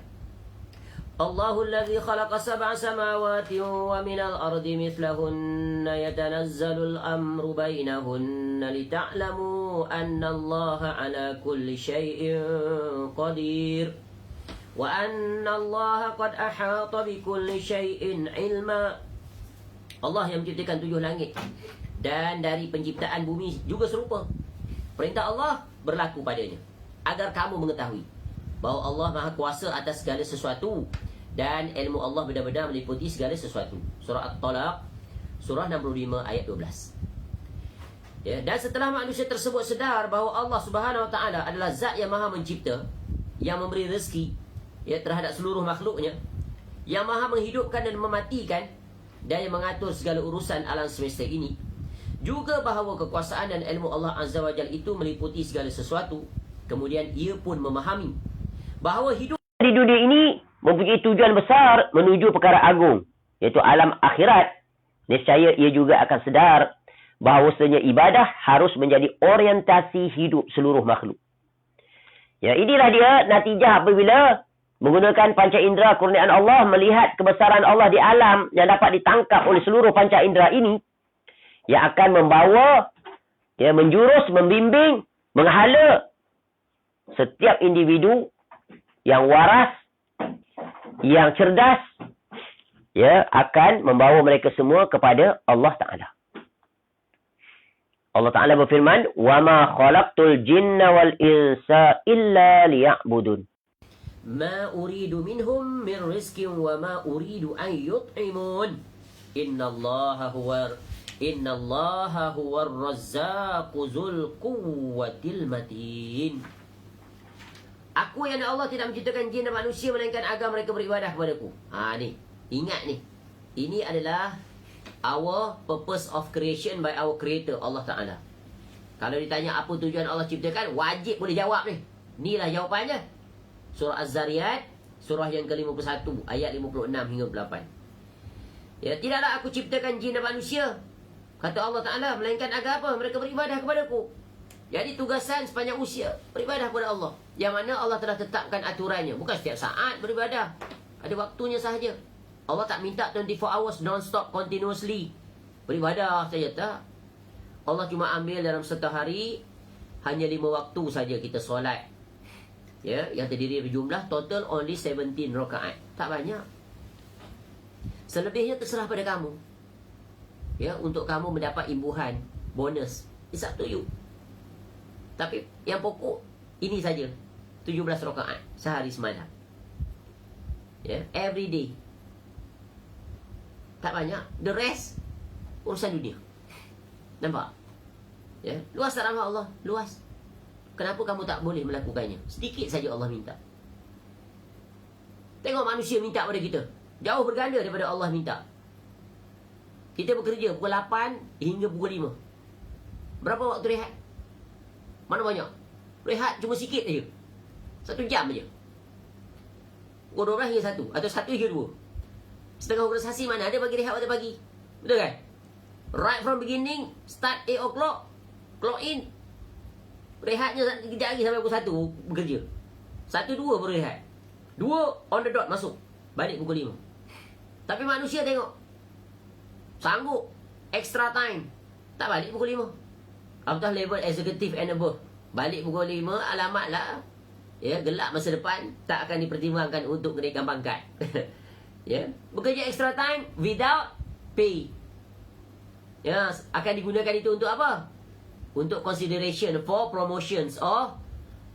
Allahul ladzi khalaqa sab'a samawati wa minal ardi mithlahunna yatanazzalul amru bainahunna lita'lamu anna Allaha ala kulli syai'in qadir wa anna Allaha qad ahata bi kulli syai'in ilma. Allah yang menciptakan 7 langit dan dari penciptaan bumi juga serupa. Perintah Allah berlaku padanya agar kamu mengetahui bahawa Allah Maha Kuasa atas segala sesuatu dan ilmu Allah benar-benar meliputi segala sesuatu. Surah At-Talaq, surah 65 ayat 12. Ya, dan setelah manusia tersebut sedar bahawa Allah Subhanahu Wa Taala adalah Zat yang Maha Mencipta, yang memberi rezeki terhadap seluruh makhluknya, yang Maha menghidupkan dan mematikan, dan yang mengatur segala urusan alam semesta ini, juga bahawa kekuasaan dan ilmu Allah Azza wa Jalla itu meliputi segala sesuatu. Kemudian ia pun memahami bahawa hidup di dunia ini mempunyai tujuan besar menuju perkara agung, iaitu alam akhirat. Nescaya ia juga akan sedar bahawasanya ibadah harus menjadi orientasi hidup seluruh makhluk. Ya, inilah dia natijah apabila Menggunakan panca indera kurniaan Allah, melihat kebesaran Allah di alam yang dapat ditangkap oleh seluruh panca indera ini, yang akan membawa, menjurus, membimbing, menghala setiap individu yang waras, yang cerdas, akan membawa mereka semua kepada Allah Ta'ala. Allah Ta'ala berfirman, وَمَا خَلَقْتُ الْجِنَّ وَالْإِنسَ إِلَّا لِيَعْبُدُونَ ما أريد منهم من رزق وما أريد أن يطعمون إن الله هو الرزاق ذو القوة المتين. Aku yang Allah tidak menciptakan jin dan manusia melainkan agar mereka beribadah kepadaku. Ni, ingat ni. Ini adalah our purpose of creation by our creator Allah Ta'ala. Kalau ditanya apa tujuan Allah ciptakan, wajib boleh jawab ni. Inilah jawapannya. Surah Az-Zariyat, surah yang ke-51, ayat 56 hingga 8. Tidaklah aku ciptakan jin dan manusia, kata Allah Ta'ala, melainkan agar apa? Mereka beribadah kepadaku. Jadi tugasan sepanjang usia, beribadah kepada Allah. Yang mana Allah telah tetapkan aturannya. Bukan setiap saat beribadah. Ada waktunya sahaja. Allah tak minta 24 hours non-stop continuously beribadah saja, tak. Allah cuma ambil dalam satu hari hanya 5 waktu saja kita solat. Yang terdiri berjumlah total only 17 rakaat. Tak banyak. Selebihnya terserah pada kamu. Untuk kamu mendapat imbuhan, bonus. It's up to you. Tapi yang pokok ini saja. 17 rakaat sehari semalam. Every day. Tak banyak. The rest urusan dunia. Nampak? Luas tak rahmat Allah? Luas. Kenapa kamu tak boleh melakukannya? Sedikit saja Allah minta. Tengok manusia minta pada kita. Jauh berganda daripada Allah minta. Kita bekerja pukul 8 hingga pukul 5. Berapa waktu rehat? Mana banyak? Rehat cuma sikit saja. 1 jam saja. Pukul 12 hingga 1. Atau 1 hingga 2. Setengah organisasi mana ada bagi rehat waktu pagi. Betul kan? Right from beginning, start 8 o'clock, clock in. Rehatnya kejap lagi sampai pukul 1 bekerja. 1, 2 baru rehat. 2 on the dot masuk. Balik pukul 5. Tapi manusia tengok. Sanggup. Extra time. Tak balik pukul 5. Apatah level executive and above. Balik pukul 5, alamat lah. Gelap masa depan. Tak akan dipertimbangkan untuk menaikkan pangkat. Bekerja extra time without pay. Akan digunakan itu untuk apa? Untuk consideration for promotions or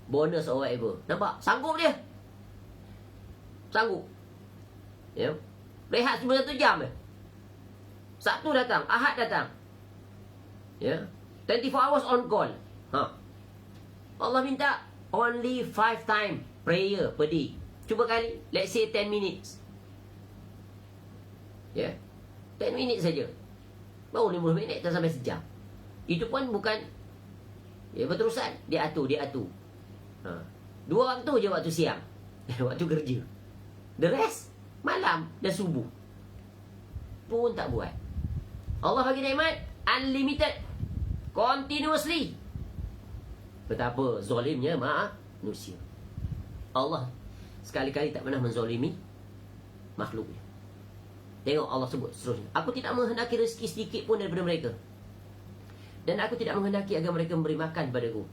bonus or whatever. Nampak? Sanggup dia. Sanggup. Rehat cuma 1 jam. Sabtu datang, Ahad datang. 24 hours on call. Allah minta only 5 time prayer per day. Cuba kali, let's say 10 minutes. 10 minutes saja. Baru 50 minit tak sampai sejam. Itu pun bukan berterusan. Dia atur. 2 waktu je waktu siang. Waktu kerja. The rest malam dan subuh. Pun tak buat. Allah bagi nikmat unlimited, continuously. Betapa zalimnya manusia. Allah sekali-kali tak pernah menzalimi makhluknya. Tengok Allah sebut seterusnya. Aku tidak menghendaki rezeki sedikit pun daripada mereka. Dan aku tidak menghendaki agar mereka memberi makan padaku.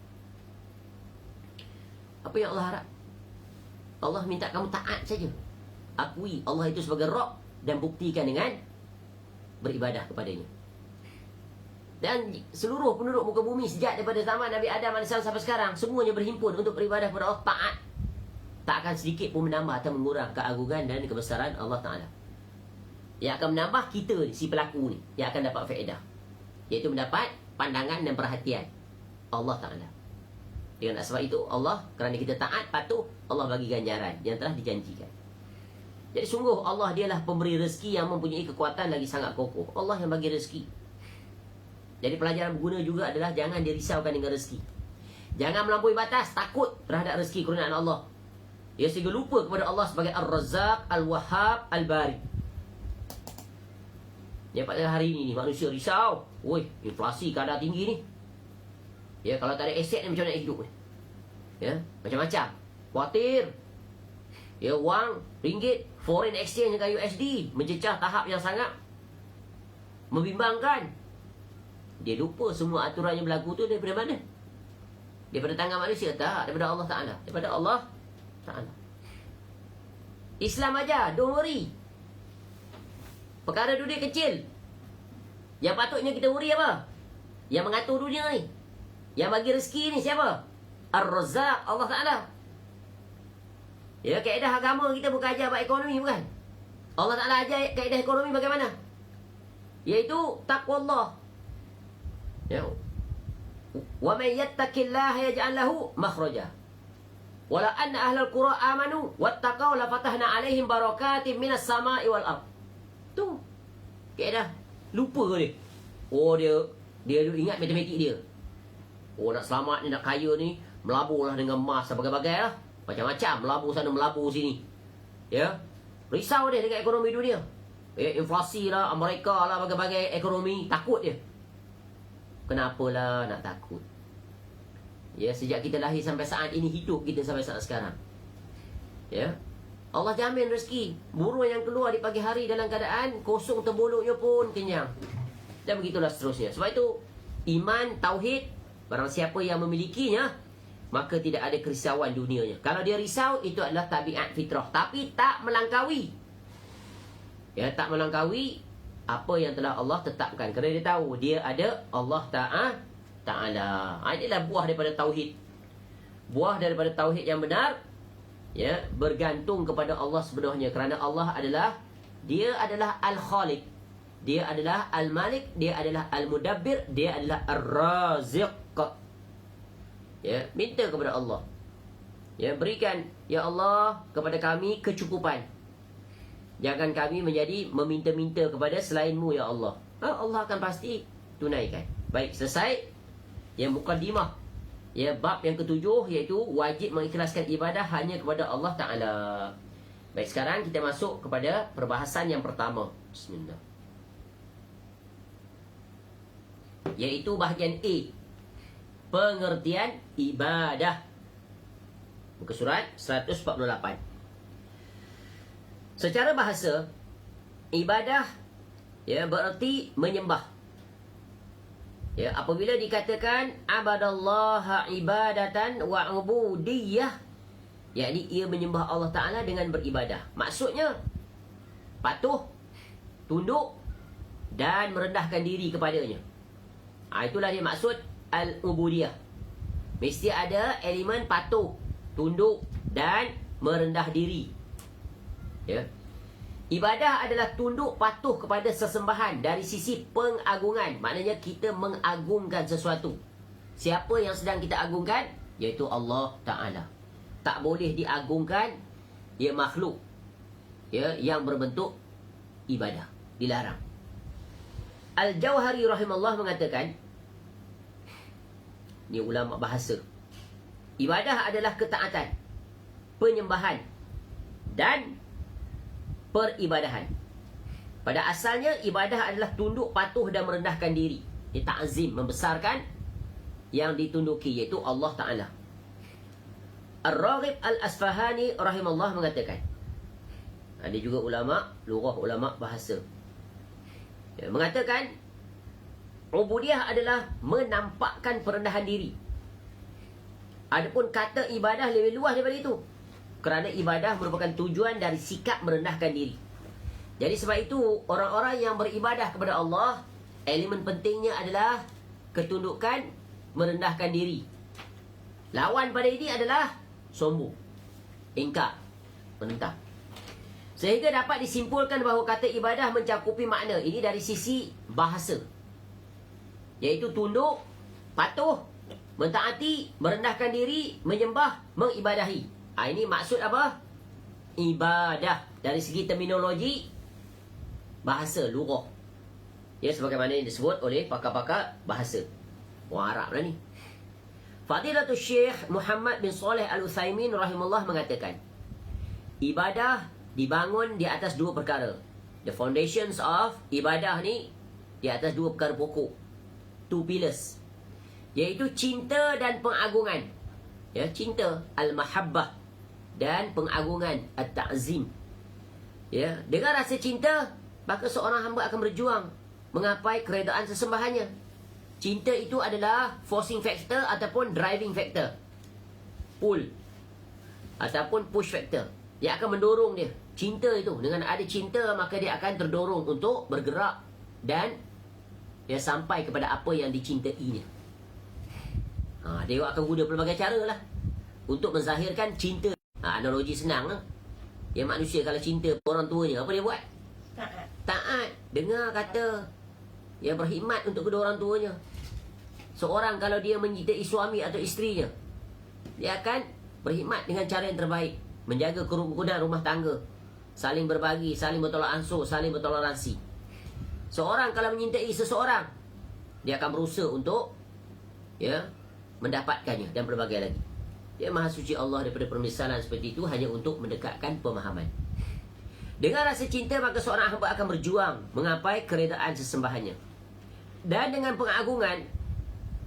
Apa yang Allah harap? Allah minta kamu taat saja. Akui Allah itu sebagai Rabb dan buktikan dengan beribadah kepadanya. Dan seluruh penduduk muka bumi sejak daripada zaman Nabi Adam AS sampai sekarang, semuanya berhimpun untuk beribadah kepada Allah, taat. Tak akan sedikit pun menambah atau mengurang keagungan dan kebesaran Allah Ta'ala. Yang akan menambah kita, si pelaku ni, yang akan dapat faedah, iaitu mendapat pandangan dan perhatian Allah Ta'ala. Dengan sebab itu Allah, kerana kita taat, patuh, Allah bagi ganjaran yang telah dijanjikan. Jadi sungguh Allah dialah pemberi rezeki yang mempunyai kekuatan lagi sangat kokoh. Allah yang bagi rezeki. Jadi pelajaran berguna juga adalah jangan dirisaukan dengan rezeki. Jangan melampaui batas, takut terhadap rezeki kurniaan Allah. Sehingga lupa kepada Allah sebagai Ar-Razzaq, Al-Wahhab, Al-Bari. Pada hari ini manusia risau. Inflasi kadar tinggi ni. Kalau tak ada aset ni macam mana nak hidup ni? Macam-macam. Khawatir. Ya, wang, ringgit, foreign exchange dengan USD mencecah tahap yang sangat membimbangkan. Dia lupa semua aturan yang berlaku tu daripada mana? Daripada tangan manusia? Tak, daripada Allah Ta'ala. Daripada Allah Ta'ala. Islam aja, don't worry. Perkara dunia kecil. Yang patutnya kita worry apa? Yang mengatur dunia ni, yang bagi rezeki ni siapa? Ar-Razzaq, Allah Ta'ala. Ya, kaedah agama kita bukan ajar bab ekonomi, bukan. Allah Ta'ala ajar kaedah ekonomi bagaimana? Iaitu taqwa Allah. Ya. Wa man yattaqillaha yaj'al lahu makhraja. Wala anna ahlal qura amanu wattaqau la fatahna 'alaihim barakatin minas sama'i wal ard. Tu. Kaedah. Lupa ke dia? Oh, dia ingat matematik dia. Oh, nak selamat ni, nak kaya ni, melaburlah dengan emas dan bagai-bagai lah. Macam-macam, melabur sana, melabur sini. Ya. Risau dia dengan ekonomi dunia. Inflasi lah, Amerika lah, bagai-bagai ekonomi. Takut dia. Kenapalah nak takut? Ya, sejak kita lahir sampai saat ini, hidup kita sampai saat sekarang. Ya. Allah jamin rezeki. Burung yang keluar di pagi hari dalam keadaan kosong terbuluknya pun kenyang. Dan begitulah seterusnya. Sebab itu, iman, tauhid, barang siapa yang memilikinya, maka tidak ada kerisauan dunianya. Kalau dia risau, itu adalah tabiat fitrah. Tapi tak melangkaui. Ya, tak melangkaui apa yang telah Allah tetapkan. Kerana dia tahu, dia ada Allah Ta'ala. Inilah buah daripada tauhid. Buah daripada tauhid yang benar, ya, bergantung kepada Allah sebenarnya. Kerana Allah adalah, dia adalah Al-Khaliq, dia adalah Al-Malik, dia adalah Al-Mudabbir, dia adalah Ar-Raziq. Ya, minta kepada Allah. Ya, berikan ya Allah kepada kami kecukupan. Jangan kami menjadi meminta-minta kepada selain-Mu ya Allah. Allah akan pasti tunaikan. Baik, selesai yang mukadimah. Ya, bab yang ketujuh, iaitu wajib mengikhlaskan ibadah hanya kepada Allah Ta'ala. Baik, sekarang kita masuk kepada perbahasan yang pertama. Bismillah. Iaitu bahagian A, pengertian ibadah. Muka surat 148. Secara bahasa, ibadah, ya, bererti menyembah. Ya, apabila dikatakan abadallaha ibadatan wa ubudiyah, yakni ia menyembah Allah Ta'ala dengan beribadah. Maksudnya patuh, tunduk dan merendahkan diri kepadanya. Itulah dia maksud al-ubudiyah. Mesti ada elemen patuh, tunduk dan merendah diri. Ya. Ibadah adalah tunduk patuh kepada sesembahan dari sisi pengagungan. Maknanya kita mengagungkan sesuatu. Siapa yang sedang kita agungkan? Iaitu Allah Ta'ala. Tak boleh diagungkan ia makhluk, ya, yang berbentuk ibadah. Dilarang. Al-Jauhari rahimahullah mengatakan, ini ulama bahasa, ibadah adalah ketaatan, penyembahan dan peribadahan. Pada asalnya, ibadah adalah tunduk patuh dan merendahkan diri. Dia ta'zim, membesarkan yang ditunduki, iaitu Allah Ta'ala. Ar-Raghib Al-Asfahani rahimahullah mengatakan, ada juga ulama, lurah ulama bahasa, ya, mengatakan ubudiyah adalah menampakkan perendahan diri. Adapun kata ibadah lebih luas daripada itu, kerana ibadah merupakan tujuan dari sikap merendahkan diri. Jadi sebab itu, orang-orang yang beribadah kepada Allah, elemen pentingnya adalah ketundukan, merendahkan diri. Lawan pada ini adalah sombong, ingkar, menentang. Sehingga dapat disimpulkan bahawa kata ibadah mencakupi makna ini dari sisi bahasa, iaitu tunduk, patuh, mentaati, merendahkan diri, menyembah, mengibadahi. Ini maksud apa? Ibadah. Dari segi terminologi bahasa, lugah. Ya, sebagaimana yang disebut oleh pakar-pakar bahasa. Orang Arab lah ni. Fadilatul Syekh Muhammad bin Saleh Al-Utsaimin rahimahullah mengatakan, ibadah dibangun di atas dua perkara. The foundations of ibadah ni di atas dua perkara pokok. Two pillars. Iaitu cinta dan pengagungan. Ya, cinta, al-mahabbah. dan pengagungan, at-ta'zim. Ya, dengan rasa cinta, maka seorang hamba akan berjuang menggapai keredaan sesembahannya. Cinta itu adalah forcing factor ataupun driving factor. Pull ataupun push factor yang akan mendorong dia. Cinta itu, dengan ada cinta maka dia akan terdorong untuk bergerak dan dia sampai kepada apa yang dicintainya. Dia akan guna pelbagai cara lah untuk menzahirkan cinta. Analogi senang lah. Ya, manusia kalau cinta orang tuanya, apa dia buat? Taat. Dengar kata, ya, berkhidmat untuk kedua orang tuanya. Seorang kalau dia mencintai suami atau isterinya, dia akan berkhidmat dengan cara yang terbaik, menjaga kerukunan rumah tangga, saling berbagi, saling bertolak ansur, saling bertoleransi. Seorang kalau menyintai seseorang, dia akan berusaha untuk, ya, mendapatkannya dan berbagai lagi. Dia maha suci Allah daripada permisalan seperti itu hanya untuk mendekatkan pemahaman. Dengan rasa cinta maka seorang hamba akan berjuang menggapai keredaan sesembahannya. Dan dengan pengagungan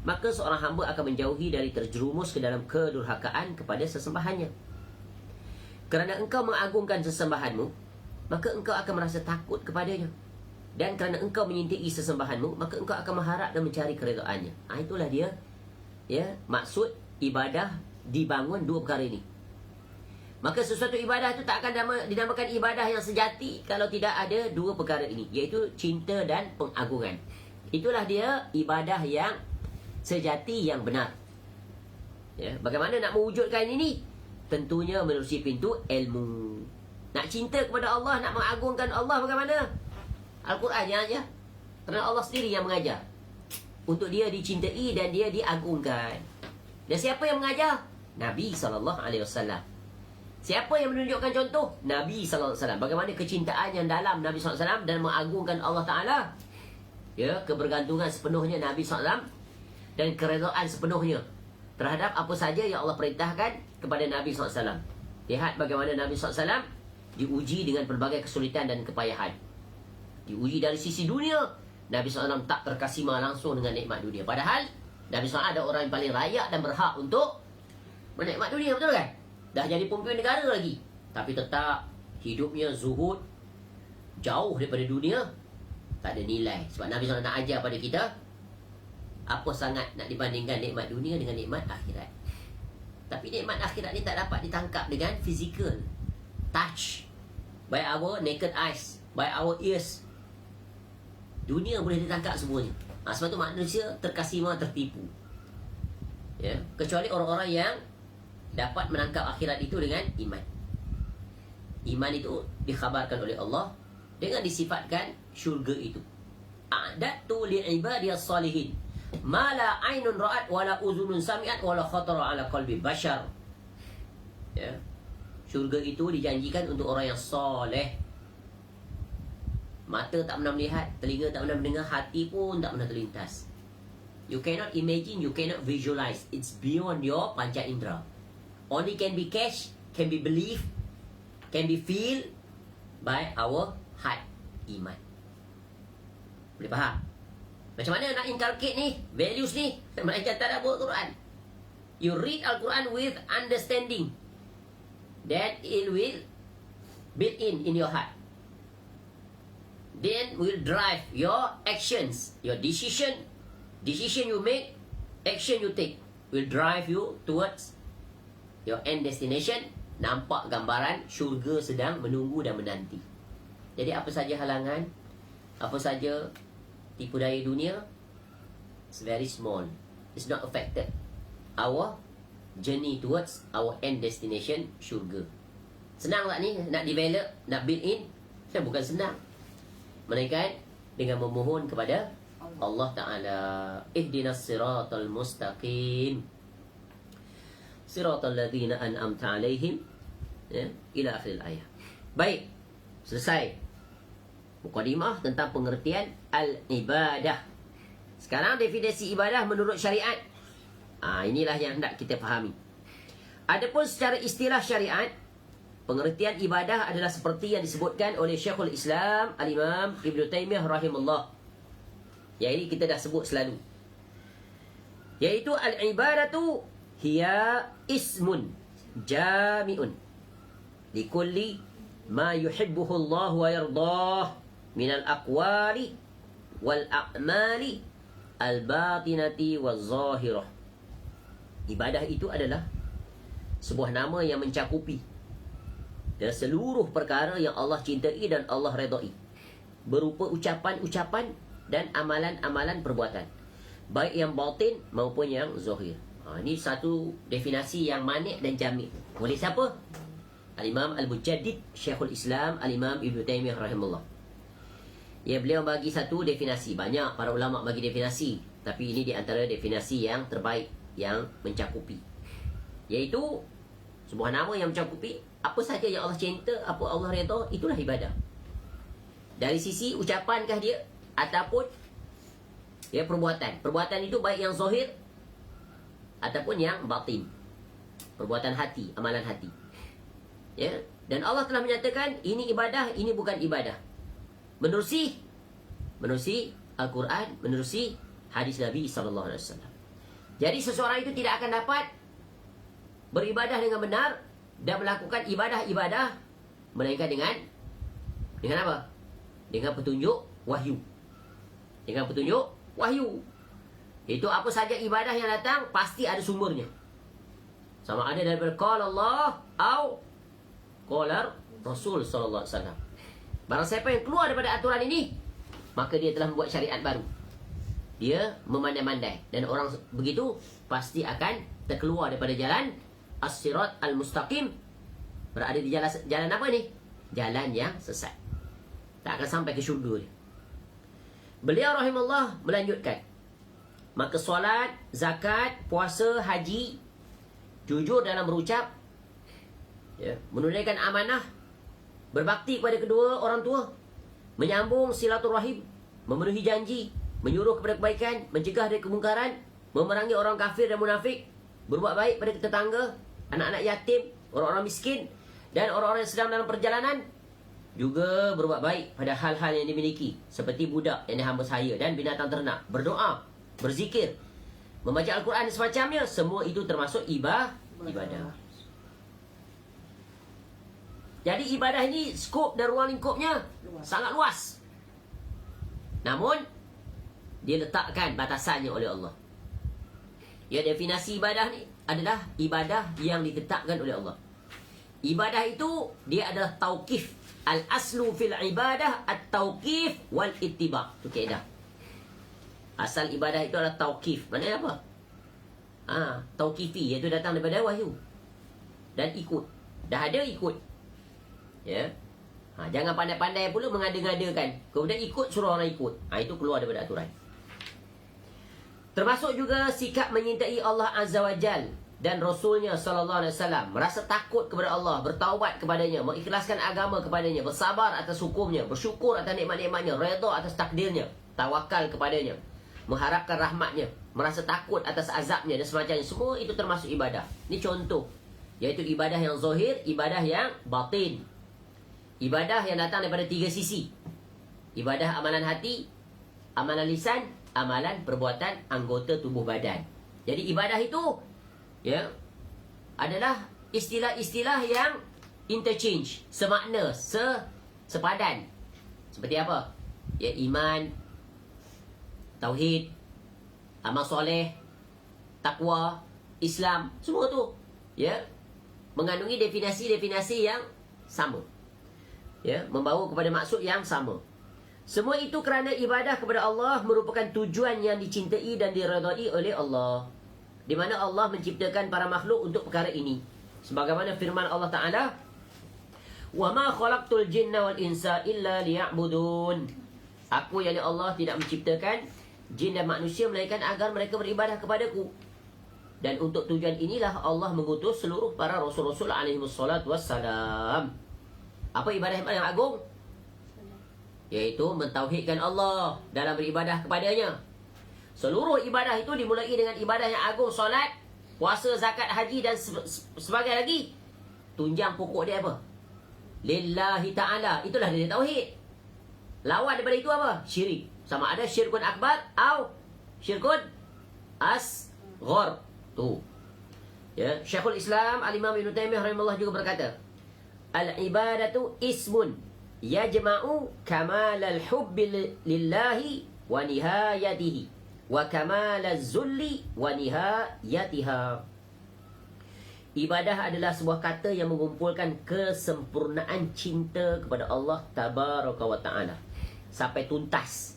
maka seorang hamba akan menjauhi dari terjerumus ke dalam kedurhakaan kepada sesembahannya. Kerana engkau mengagungkan sesembahanmu, maka engkau akan merasa takut kepadanya. Dan kerana engkau menyintai sesembahanmu, maka engkau akan mengharap dan mencari keredaannya. Itulah dia, ya, maksud ibadah dibangun dua perkara ini. Maka sesuatu ibadah itu tak akan dinamakan ibadah yang sejati kalau tidak ada dua perkara ini, iaitu cinta dan pengagungan. Itulah dia ibadah yang sejati, yang benar. Ya, bagaimana nak mewujudkan ini? Tentunya menerusi pintu ilmu. Nak cinta kepada Allah, nak mengagungkan Allah bagaimana? Al-Quran aja. Kerana Allah sendiri yang mengajar untuk dia dicintai dan dia diagungkan. Dan siapa yang mengajar? Nabi SAW. Siapa yang menunjukkan contoh? Nabi SAW. Bagaimana kecintaan yang dalam Nabi SAW dan mengagungkan Allah Ta'ala. Ya, kebergantungan sepenuhnya Nabi SAW dan keredaan sepenuhnya terhadap apa saja yang Allah perintahkan kepada Nabi SAW. Lihat bagaimana Nabi SAW diuji dengan pelbagai kesulitan dan kepayahan. Diuji dari sisi dunia, Nabi SAW tak terkesima langsung dengan nikmat dunia. Padahal Nabi SAW ada orang yang paling layak dan berhak untuk menikmat dunia, betul kan? Dah jadi pemimpin negara lagi, tapi tetap hidupnya zuhud, jauh daripada dunia, tak ada nilai. Sebab Nabi SAW nak ajar pada kita, apa sangat nak dibandingkan nikmat dunia dengan nikmat akhirat. Tapi nikmat akhirat ni tak dapat ditangkap dengan physical touch, by our naked eyes, by our ears. Dunia boleh ditangkap semuanya. Sebab tu manusia terkesima, tertipu. Ya, kecuali orang-orang yang dapat menangkap akhirat itu dengan iman. Iman itu dikhabarkan oleh Allah dengan disifatkan syurga itu. A'dadtu li'ibadiyas salihin ma la ainun ra'at wa la uzunun sami'at wa la khatara ala qalbi bashar. Ya. Syurga itu dijanjikan untuk orang yang soleh. Mata tak pernah melihat, telinga tak pernah mendengar, hati pun tak pernah terlintas. You cannot imagine, you cannot visualize. It's beyond your panca indera. Only can be catch, can be believed, can be feel by our heart, iman. Boleh faham? Macam mana nak inculcate ni, values ni, melainkan tadabbur Quran. You read Al-Quran with understanding, then it will build in your heart. Then will drive your actions, your decision you make, action you take, will drive you towards your end destination. Nampak gambaran syurga sedang menunggu dan menanti. Jadi apa saja halangan, apa saja tipu daya dunia, it's very small. It's not affected our journey towards our end destination, syurga. Senang tak ni nak develop, nak build in? Bukan senang. Melainkan dengan memohon kepada Allah Ta'ala. Ihdinas siratal mustaqim, siratal ladzina an'amta alaihim, ya, ila akhir ayat. Baik, selesai mukadimah tentang pengertian al-ibadah. Sekarang definisi ibadah menurut syariat. Inilah yang hendak kita fahami. Adapun secara istilah syariat, pengertian ibadah adalah seperti yang disebutkan oleh Syekhul Islam Al-Imam Ibn Taymiyah rahimahullah. Yang ini kita dah sebut selalu. Iaitu al-ibadatu hiya ismun jami'un likulli ma yuhibbuhu Allah wa yardah min al-aqwali wal a'mali al-batinati wal zahirah. Ibadah itu adalah sebuah nama yang mencakupi dan seluruh perkara yang Allah cintai dan Allah redai, berupa ucapan-ucapan dan amalan-amalan perbuatan, baik yang batin maupun yang zahir. Ini satu definisi yang manik dan jami' oleh siapa? Al-Imam Al-Mujaddid Syekhul Islam Al-Imam Ibn Taymiyah rahimahullah. Ya, beliau bagi satu definisi. Banyak para ulama bagi definisi, tapi ini di antara definisi yang terbaik, yang mencakupi, iaitu sebuah nama yang mencakupi apa saja yang Allah cinta, apa Allah redha, itulah ibadah. Dari sisi ucapankah dia ataupun ya perbuatan. Perbuatan itu baik yang zahir ataupun yang batin. Perbuatan hati, amalan hati. Ya, dan Allah telah menyatakan ini ibadah, ini bukan ibadah. Menerusi Al-Quran, menerusi hadis Nabi sallallahu alaihi wasallam. Jadi seseorang itu tidak akan dapat beribadah dengan benar dan melakukan ibadah-ibadah melainkan dengan apa? Dengan petunjuk wahyu. Dengan petunjuk wahyu. Itu apa saja ibadah yang datang pasti ada sumbernya. Sama ada daripada qala Allah atau qala Rasul sallallahu alaihi wasallam. Barang siapa yang keluar daripada aturan ini, maka dia telah membuat syariat baru. Dia memandai-mandai, dan orang begitu pasti akan terkeluar daripada jalan as-sirat al-mustaqim, berada di jalan apa ni? Jalan yang sesat. Tak akan sampai ke syurga dia. Beliau rahimahullah melanjutkan, maka solat, zakat, puasa, haji, jujur dalam berucap, ya, menunaikan amanah, berbakti kepada kedua orang tua, menyambung silaturahim, memenuhi janji, menyuruh kepada kebaikan, mencegah dari kemungkaran, memerangi orang kafir dan munafik, berbuat baik pada tetangga, anak-anak yatim, orang-orang miskin, dan orang-orang yang sedang dalam perjalanan, juga berbuat baik pada hal-hal yang dimiliki, seperti budak yang dihamba sahaya dan binatang ternak, berdoa, berzikir, membaca Al-Quran dan semacamnya. Semua itu termasuk ibadah. Jadi ibadah ini skop dan ruang lingkupnya sangat luas. Namun dia letakkan batasannya oleh Allah. Ya, definisi ibadah ni adalah ibadah yang ditetapkan oleh Allah. Ibadah itu dia adalah tauqif. Al-aslu fil ibadah at-tauqif wal ittiba'. Itu kaedah. Asal ibadah itu adalah tauqif. Maknanya apa? Tauqifi, iaitu datang daripada wahyu. Dan ikut. Dah ada ikut. Ya. Jangan pandai-pandai pula mengada-ngadakan. Kemudian ikut, suruh orang ikut. Itu keluar daripada aturan. Termasuk juga sikap menyintai Allah Azza wa Jal dan Rasulnya sallallahu alaihi wasallam, merasa takut kepada Allah, bertaubat kepadanya, mengikhlaskan agama kepadanya, bersabar atas hukumnya, bersyukur atas nikmat-nikmatnya, redha atas takdirnya, tawakal kepadanya, mengharapkan rahmatnya, merasa takut atas azabnya dan semacamnya. Semua itu termasuk ibadah. Ini contoh, iaitu ibadah yang zahir, ibadah yang batin. Ibadah yang datang daripada tiga sisi. Ibadah amalan hati, amalan lisan, amalan perbuatan anggota tubuh badan. Jadi ibadah itu ya adalah istilah-istilah yang interchange, semakna, sepadan. Seperti apa? Ya, iman, tauhid, amal soleh, takwa, Islam, semua tu ya mengandungi definisi-definisi yang sama. Ya, membawa kepada maksud yang sama. Semua itu kerana ibadah kepada Allah merupakan tujuan yang dicintai dan diredai oleh Allah, di mana Allah menciptakan para makhluk untuk perkara ini. Sebagaimana firman Allah Ta'ala, "Wa ma khalaqtul jinna wal insa illa liya'budun." Aku, yakni Allah, tidak menciptakan jin dan manusia melainkan agar mereka beribadah kepadaku. Dan untuk tujuan inilah Allah mengutus seluruh para rasul-rasul alaihi wassalatu wassalam. Apa ibadah yang paling agung? Iaitu mentauhidkan Allah dalam beribadah kepadanya. Seluruh ibadah itu dimulai dengan ibadah yang agung, solat, puasa, zakat, haji dan sebagainya lagi. Tunjang pokok dia apa? Lillahi ta'ala. Itulah dia tauhid. Lawan daripada itu apa? Syirik. Sama ada syirkun akbar atau syirkun asghar. Tu. Ya, Syekhul Islam Al-Imam Ibn Taymiyah rahimahullah juga berkata, al-ibadatu ismun yajma'u kamalal hubbi lillahi wa nihayatihi wa kamalaz zulli wa nihayatiha. Ibadah adalah sebuah kata yang mengumpulkan kesempurnaan cinta kepada Allah Tabaraka wa Ta'ala sampai tuntas,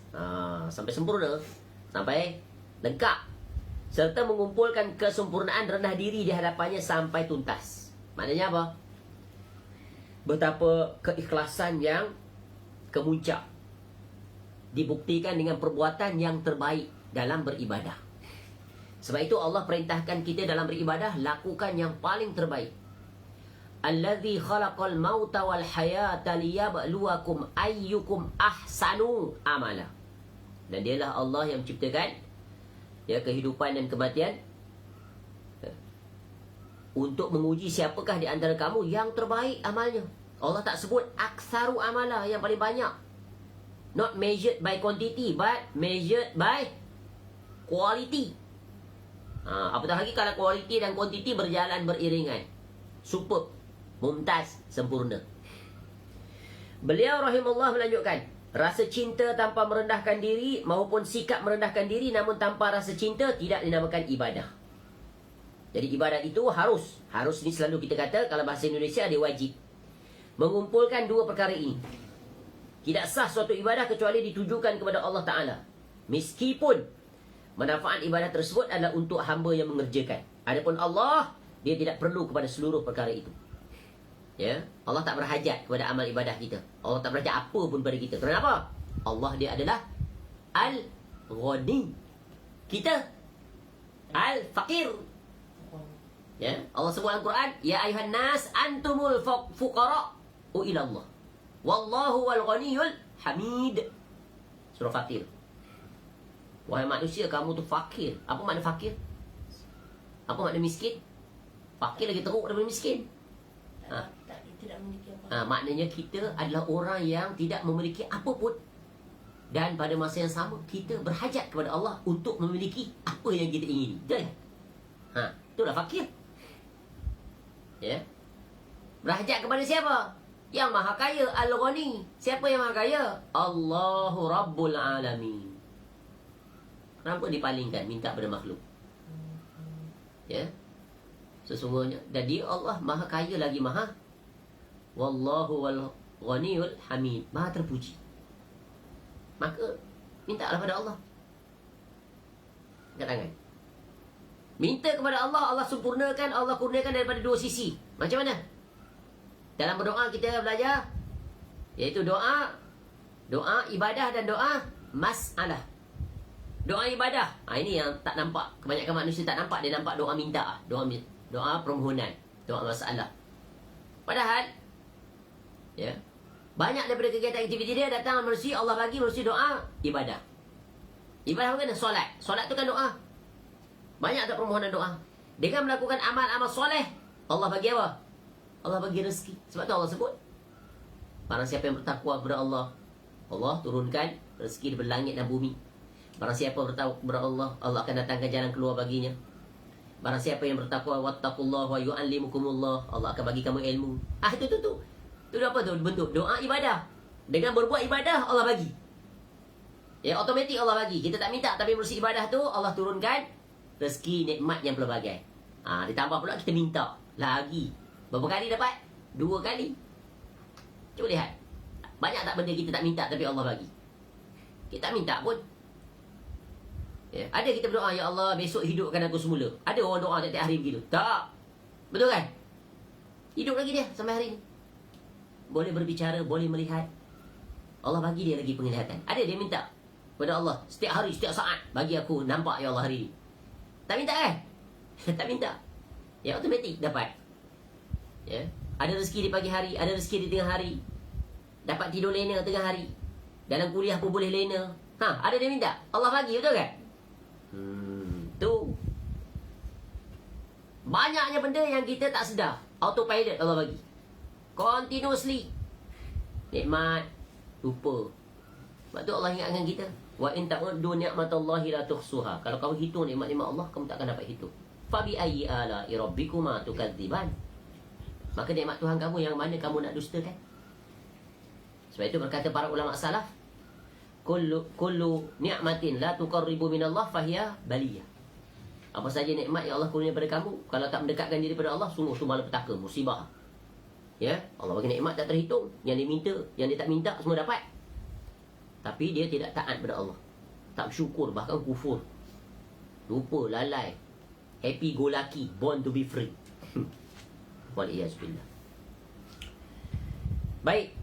sampai sempurna, sampai lengkap, serta mengumpulkan kesempurnaan rendah diri di hadapannya sampai tuntas. Maknanya apa? Betapa keikhlasan yang kemuncak dibuktikan dengan perbuatan yang terbaik dalam beribadah. Sebab itu Allah perintahkan kita dalam beribadah, lakukan yang paling terbaik. Allazi khalaqal mauta wal hayata liyabluwakum ayyukum ahsanu amala. Dan dialah Allah yang menciptakan kehidupan dan kematian untuk menguji siapakah di antara kamu yang terbaik amalnya. Allah tak sebut aksaru amala, yang paling banyak. Not measured by quantity, but measured by quality. Apatah lagi kalau quality dan quantity berjalan beriringan. Superb, mumtaz, sempurna. Beliau rahimahullah melanjutkan, rasa cinta tanpa merendahkan diri maupun sikap merendahkan diri namun tanpa rasa cinta tidak dinamakan ibadah. Jadi ibadat itu harus ni selalu kita kata, kalau bahasa Indonesia dia wajib mengumpulkan dua perkara ini. Tidak sah suatu ibadah kecuali ditujukan kepada Allah Ta'ala, meskipun manfaat ibadah tersebut adalah untuk hamba yang mengerjakan. Adapun Allah, dia tidak perlu kepada seluruh perkara itu. Allah tak berhajat kepada amal ibadah kita. Allah tak berhajat apa pun pada kita. Kenapa? Allah dia adalah Al-Ghani, kita Al-Faqir. Allah sebut dalam Quran, ya ayuhan nas antumul fuqara'u ila Allah wallahu wal ghaniyul hamid. Surah Fatir. Wahai manusia, kamu tu fakir. Apa makna fakir? Apa makna miskin? Fakir lagi teruk daripada miskin. Tidak memiliki apa. Maknanya kita adalah orang yang tidak memiliki apa pun, dan pada masa yang sama kita berhajat kepada Allah untuk memiliki apa yang kita ingini. Betul? Itulah fakir. Berhajat kepada siapa? Yang Maha Kaya, Al-Ghani. Siapa yang Maha Kaya? Allahu Rabbul Alamin. Kenapa dipalingkan minta pada makhluk? Sesungguhnya, dan dia Allah Maha Kaya lagi Maha, wallahu wal ghaniyul hamid, Maha terpuji. Maka mintalah pada Allah. Angkat tangan. Minta kepada Allah, Allah sempurnakan, Allah kurniakan daripada dua sisi. Macam mana? Dalam berdoa kita belajar, iaitu doa ibadah dan doa masalah. Doa ibadah, ini yang tak nampak. Kebanyakan manusia tak nampak. Dia nampak doa minta, doa permohonan, doa masalah. Padahal banyak daripada kegiatan aktiviti dia datang manusia, Allah bagi manusia doa ibadah. Ibadah bukan solat. Solat tu kan doa. Banyak tak permohonan doa. Dengan melakukan amal-amal soleh, Allah bagi apa? Allah bagi rezeki. Sebab tu Allah sebut, barang siapa yang bertakwa kepada Allah, Allah turunkan rezeki daripada langit dan bumi. Barang siapa bertakwa kepada Allah, Allah akan datangkan jalan keluar baginya. Barang siapa yang bertakwa, wattaqullah wa yu'allimukumullah, Allah akan bagi kamu ilmu. Itu apa tu? Bentuk doa ibadah. Dengan berbuat ibadah, Allah bagi. Automatik Allah bagi. Kita tak minta, tapi melalui ibadah tu Allah turunkan rezeki, nikmat yang pelbagai. Ditambah pula kita minta lagi. Berapa kali dapat? 2 kali. Cuba lihat. Banyak tak benda kita tak minta tapi Allah bagi? Kita tak minta pun. Ada kita berdoa, ya Allah besok hidupkan aku semula. Ada orang doa tiap-tiap hari begitu? Tak. Betul kan? Hidup lagi dia sampai hari ni. Boleh berbicara, boleh melihat. Allah bagi dia lagi penglihatan. Ada dia minta kepada Allah, setiap hari, setiap saat, bagi aku nampak ya Allah hari ni. Tak minta kan? Tak minta. Automatik dapat. Ada rezeki di pagi hari, ada rezeki di tengah hari. Dapat tidur lena tengah hari. Dalam kuliah pun boleh lena. Ada dia minta, Allah bagi, betul kan? Tu. Banyaknya benda yang kita tak sedar. Autopilot Allah bagi. Continuously. Nikmat. Lupa. Sebab tu Allah ingatkan kita. Wa in ta'uddu ni'matallahi la tuhsuha. Kalau kamu hitung nikmat-nikmat Allah, kamu tak akan dapat hitung. Fa bi ayyi ala'i rabbikuma tukadziban. Maka nikmat Tuhan kamu yang mana kamu nak dustakan? Sebab itu berkata para ulama salaf, kullu ni'matin la tuqarribu minallah fahiya baliyah. Apa saja nikmat yang Allah kurnia pada kamu, kalau tak mendekatkan diri pada Allah, sungguh tu malapetaka, musibah. Ya, Allah bagi nikmat tak terhitung. Yang dia minta, yang dia tak minta semua dapat. Tapi dia tidak taat pada Allah. Tak bersyukur, bahkan kufur. Lupa, lalai. Happy go lucky, born to be free. Waliyazbillah. Baik.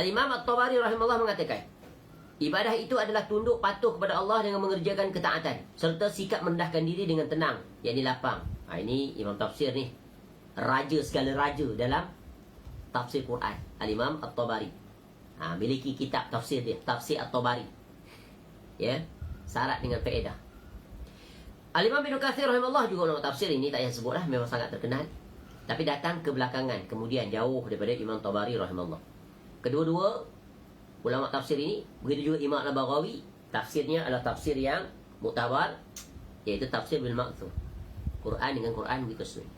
Al-Imam At-Tabari rahimahullah mengatakan, ibadah itu adalah tunduk patuh kepada Allah dengan mengerjakan ketaatan, serta sikap merendahkan diri dengan tenang, yakni lapang. Ini Imam Tafsir ni, raja segala raja dalam tafsir Quran, Al-Imam At-Tabari. Miliki kitab tafsir dia, Tafsir At-Tabari. Ya, syarat dengan faedah. Al-Imam Ibn Katsir rahimahullah juga ulama tafsir ini, tak payah sebutlah, memang sangat terkenal. Tapi datang ke belakangan, kemudian jauh daripada Imam Tabari rahimahullah. Kedua-dua ulama tafsir ini, begitu juga Imam Al-Baghawi, tafsirnya adalah tafsir yang muktabar, iaitu tafsir bil ma'thur. Quran dengan Quran begitu sesuai.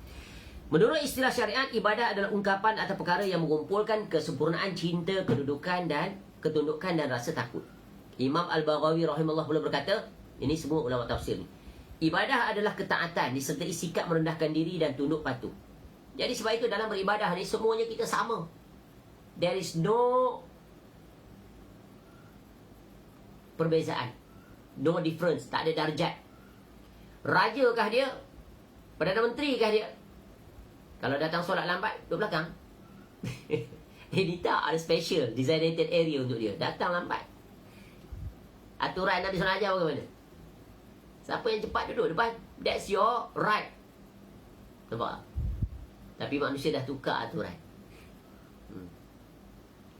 Menurut istilah syariat, ibadah adalah ungkapan atau perkara yang mengumpulkan kesempurnaan cinta, kedudukan dan ketundukan dan rasa takut. Imam Al-Baghawi rahimahullah pula berkata, ini semua ulama tafsir ni, ibadah adalah ketaatan disertai sikap merendahkan diri dan tunduk patuh. Jadi sebab itu dalam beribadah ni semuanya kita sama. There is no perbezaan, no difference, tak ada darjat. Raja kah dia? Perdana Menteri kah dia? Kalau datang solat lambat, duduk belakang. Ini tak ada special designated area untuk dia. Datang lambat. Aturan Nabi SAW ajar bagaimana? Siapa yang cepat duduk depan, that's your right. Nampak? Tapi manusia dah tukar aturan.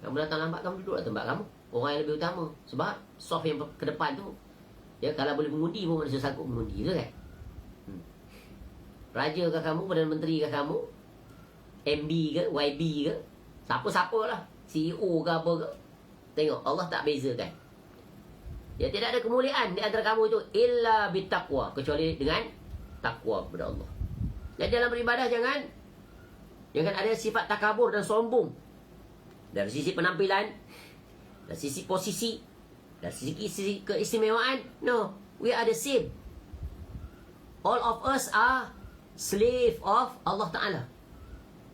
Kamu datang lambat, kamu duduk tempat kamu. Orang yang lebih utama. Sebab soft yang ke depan tu, ya, kalau boleh mengundi pun manusia sanggup mengundi tu kan. Raja ke kamu, Perdana Menteri ke kamu, MB ke, YB ke, siapa-siapa lah, CEO ke apa ke, tengok Allah tak bezakan. Ya, tidak ada kemuliaan di antara kamu itu illa bittaqwa, kecuali dengan takwa kepada Allah. Jadi dalam beribadah jangan ada sifat takabur dan sombong. Dari sisi penampilan, dari sisi posisi, dari sisi keistimewaan, no, we are the same. All of us are slave of Allah Ta'ala,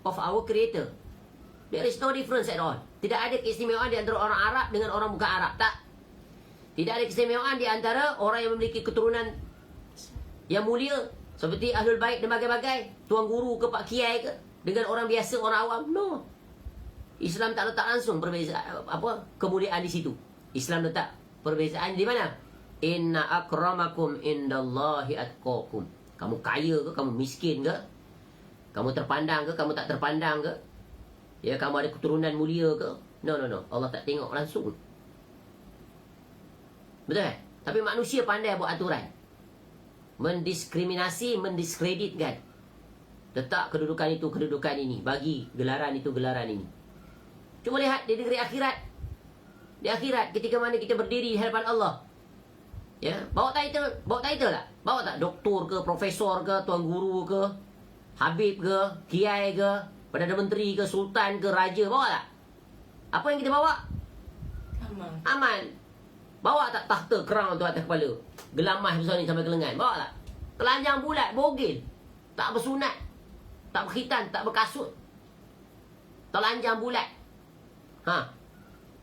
of our Creator. There is no difference at all. Tidak ada keistimewaan di antara orang Arab dengan orang bukan Arab. Tak. Tidak ada keistimewaan di antara orang yang memiliki keturunan yang mulia, seperti Ahlul Bait dan bagai-bagai, tuan guru ke Pak Kiai ke, dengan orang biasa, orang awam. No. Islam tak letak langsung perbezaan kemuliaan di situ. Islam letak perbezaan di mana? Inna akramakum indallahi atqakum. Kamu kaya ke, kamu miskin ke, kamu terpandang ke, kamu tak terpandang ke, ya, kamu ada keturunan mulia ke, no. Allah tak tengok langsung. Betul kan? Tapi manusia pandai buat aturan, mendiskriminasi, mendiskreditkan. Letak kedudukan itu, kedudukan ini, bagi gelaran itu, gelaran ini. Cuma lihat di negeri akhirat. Di akhirat, ketika mana kita berdiri di hadapan Allah, ya, bawa title tak? Bawa tak? Doktor ke, profesor ke, tuan guru ke, habib ke, kiai ke, Perdana Menteri ke, sultan ke, raja, bawa tak? Apa yang kita bawa? Aman. Bawa tak tahta crown tu atas kepala? Gelamah besar ni sampai ke lengan. Bawa tak? Telanjang bulat, bogil. Tak bersunat, tak berkhitan, tak berkasut. Telanjang bulat.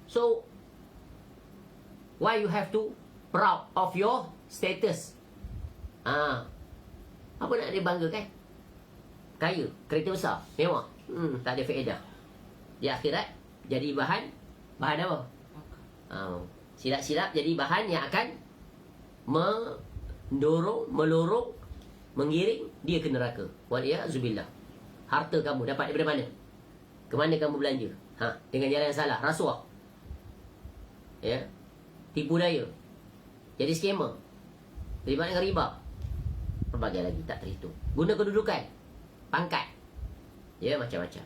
So, why you have to proud of your status? Apa nak dibanggakan? Kaya, kereta besar, mewah. Tak ada faedah. Di akhirat, jadi bahan apa? Silap-silap jadi bahan yang akan melorong, menggiring dia ke neraka. Waliyahzubillah. Harta kamu dapat daripada mana? Kemana kamu belanja? Dengan jalan yang salah, rasuah, ya, tipu daya, jadi skamer, terlibat dengan riba, berbagai lagi tak terhitung. Guna kedudukan, pangkat, ya, macam-macam.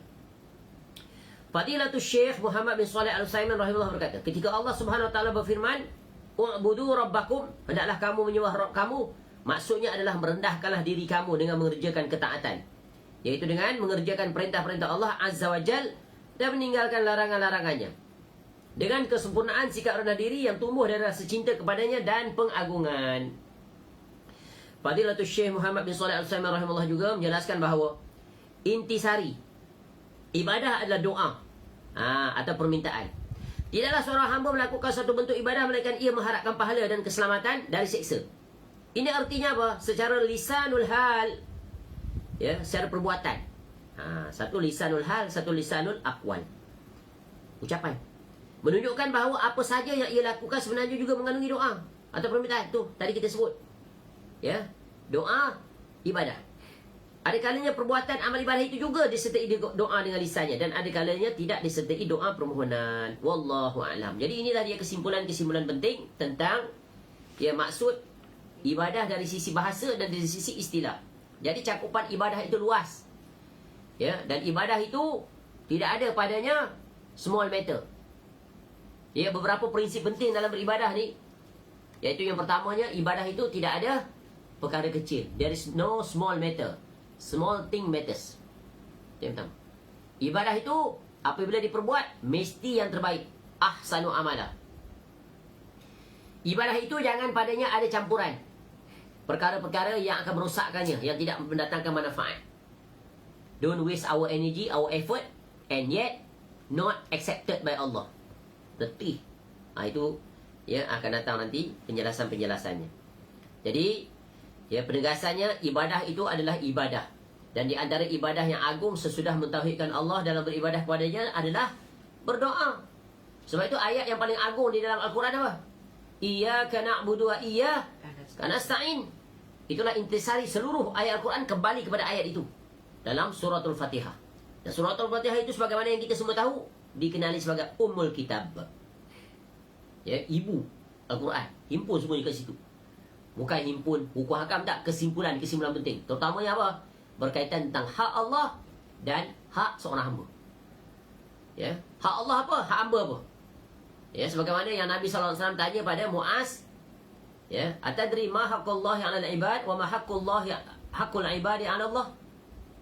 Fadilatul Syekh Muhammad bin Shalih Al-Utsaimin rahimahullah berkata, ketika Allah Subhanahu wa taala berfirman, "U'budu rabbakum," hendaklah kamu menyembah Rabb kamu, maksudnya adalah merendahkanlah diri kamu dengan mengerjakan ketaatan. Iaitu dengan mengerjakan perintah-perintah Allah Azza wa Jal dan meninggalkan larangan-larangannya. Dengan kesempurnaan sikap rendah diri yang tumbuh dari rasa cinta kepadanya dan pengagungan. Fadilatul Syekh Muhammad bin Shalih Al-Utsaimin rahimahullah juga menjelaskan bahawa intisari ibadah adalah doa atau permintaan. Tidaklah seorang hamba melakukan satu bentuk ibadah melainkan ia mengharapkan pahala dan keselamatan dari siksa. Ini artinya apa? Secara lisanul hal, ya, secara perbuatan. Satu lisanul hal, satu lisanul aqwal. Ucapan menunjukkan bahawa apa saja yang ia lakukan sebenarnya juga mengandungi doa atau permintaan. Tu tadi kita sebut, ya, doa ibadah. Ada kalanya perbuatan amal ibadah itu juga disertai doa dengan lisannya, dan ada kalanya tidak disertai doa permohonan. Wallahu a'lam. Jadi inilah dia kesimpulan-kesimpulan penting tentang, ya, maksud ibadah dari sisi bahasa dan dari sisi istilah. Jadi cakupan ibadah itu luas, ya, dan ibadah itu tidak ada padanya small matter. Ya, beberapa prinsip penting dalam beribadah ni, iaitu yang pertamanya, ibadah itu tidak ada perkara kecil. There is no small matter. Small thing matters. Yang pertama, ibadah itu apabila diperbuat mesti yang terbaik. Ahsanu amala. Ibadah itu jangan padanya ada campuran perkara-perkara yang akan merosakkannya, yang tidak mendatangkan manfaat. Don't waste our energy, our effort, and yet not accepted by Allah. Letih. Itu, ya, akan datang nanti penjelasan-penjelasannya. Jadi, ya, penegasannya, ibadah itu adalah ibadah. Dan di antara ibadah yang agung sesudah mentauhidkan Allah dalam beribadah kepadanya adalah berdoa. Sebab itu ayat yang paling agung di dalam Al-Quran apa? Iyyaka na'budu wa iyyaka nasta'in. Itulah intisari seluruh ayat Al-Quran kembali kepada ayat itu dalam suratul Fatihah. Dan suratul Fatihah itu sebagaimana yang kita semua tahu dikenali sebagai Ummul Kitab. Ya, ibu Al-Quran. Himpun semuanya kat situ. Bukan himpun hukum hakam, tak, kesimpulan-kesimpulan penting. Terutamanya apa? Berkaitan tentang hak Allah dan hak seorang hamba. Ya, hak Allah apa? Hak hamba apa? Ya, sebagaimana yang Nabi SAW tanya pada Muaz, ya, atadri ma haqqullahi 'alal ibad wa ma haqqul ibadi 'ala Allah?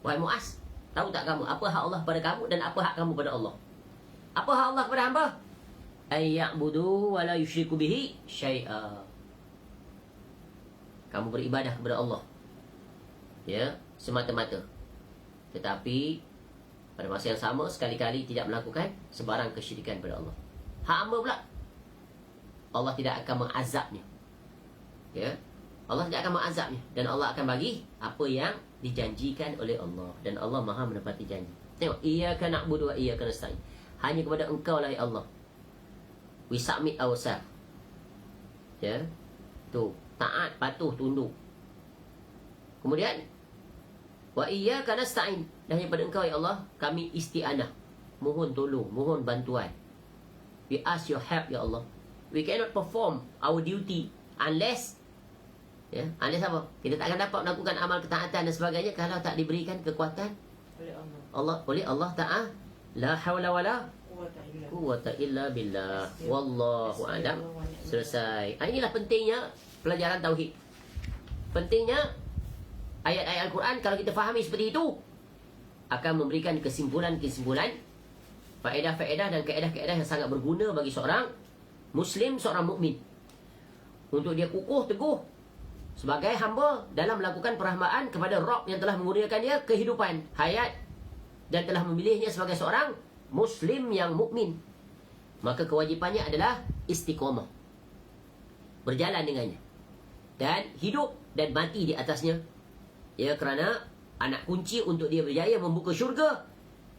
Wahai Muaz, tahu tak kamu apa hak Allah pada kamu dan apa hak kamu pada Allah? Apa hak Allah kepada hamba? Ayya'budu wa la yusyriku bihi syai'a. Kamu beribadah kepada Allah, ya, semata-mata. Tetapi pada masa yang sama sekali-kali tidak melakukan sebarang kesyirikan pada Allah. Hak hamba pula, Allah tidak akan mengazabnya. Ya, Allah tidak akan mengazabnya, dan Allah akan bagi apa yang dijanjikan oleh Allah, dan Allah Maha menepati janji. Tengok, iyyaka na'budu wa iyyaka nasta'in. Hanya kepada Engkau lah, ya Allah, we submit ourselves. Ya, tu taat, patuh, tunduk. Kemudian wa iyyaka nasta'in, dan daripada Engkau, ya Allah, kami isti'anah, mohon tolong, mohon bantuan. We ask your help, ya Allah. We cannot perform our duty unless, ya, unless apa? Kita tak akan dapat melakukan amal ketaatan dan sebagainya kalau tak diberikan kekuatan oleh Allah Ta'ala. La hawla wala quwwata illa billah. Wallahu a'lam. Selesai. Inilah pentingnya pelajaran tauhid. Pentingnya ayat-ayat Al-Quran, kalau kita fahami seperti itu, akan memberikan kesimpulan-kesimpulan, faedah-faedah dan kaedah-kaedah yang sangat berguna bagi seorang Muslim, seorang mukmin, untuk dia kukuh teguh sebagai hamba dalam melakukan perhambaan kepada Rabb yang telah mengurniakan dia kehidupan, hayat, dan telah memilihnya sebagai seorang Muslim yang mukmin. Maka kewajipannya adalah istiqamah, berjalan dengannya, dan hidup dan mati di atasnya. Ya, kerana anak kunci untuk dia berjaya membuka syurga,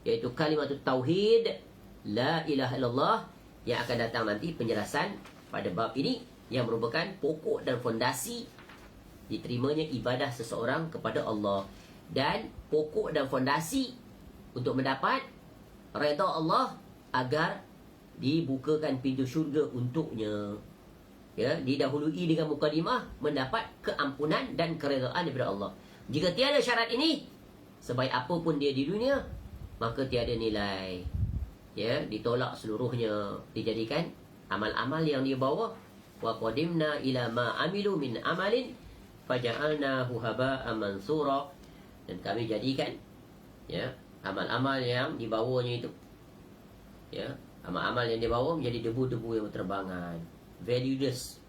iaitu kalimat tauhid, la ilaha illallah, yang akan datang nanti penjelasan pada bab ini, yang merupakan pokok dan fondasi diterimanya ibadah seseorang kepada Allah, dan pokok dan fondasi untuk mendapat redha Allah agar dibukakan pintu syurga untuknya. Ya, didahului dengan mukadimah mendapat keampunan dan keredaan daripada Allah. Jika tiada syarat ini, sebaik apapun dia di dunia, maka tiada nilai. Ya, ditolak seluruhnya, dijadikan amal-amal yang dia bawa. Wa qadimna ila ma amilu min amalin faja'alnahu haba'an mansura. Dan kami jadikan Ya, amal-amal yang dibawanya itu. Ya, amal-amal yang dibawa menjadi debu-debu yang berterbangan. Valueless.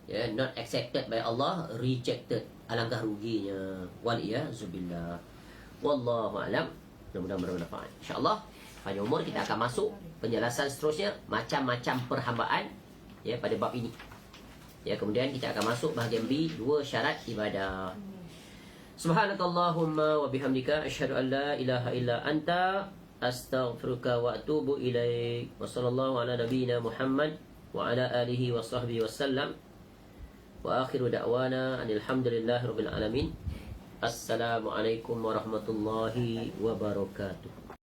Ya, not accepted by Allah, rejected. Alangkah ruginya. Waliyazubillah. Wallahu a'lam. Mudah-mudahan bermanfaat. InsyaAllah pada umur kita akan masuk penjelasan seterusnya, macam-macam perhambaan ya pada bab ini. Ya, kemudian kita akan masuk bahagian B, 2 syarat ibadah. Subhanakallahumma wa bihamdika asyhadu an la ilaha illa anta astaghfiruka wa atubu ilaik. Wa sallallahu ala nabiyyina Muhammad wa ala alihi wa sahbihi wasallam. Wa akhiru da'wana alhamdulillahi rabbil alamin. Assalamualaikum warahmatullahi wabarakatuh.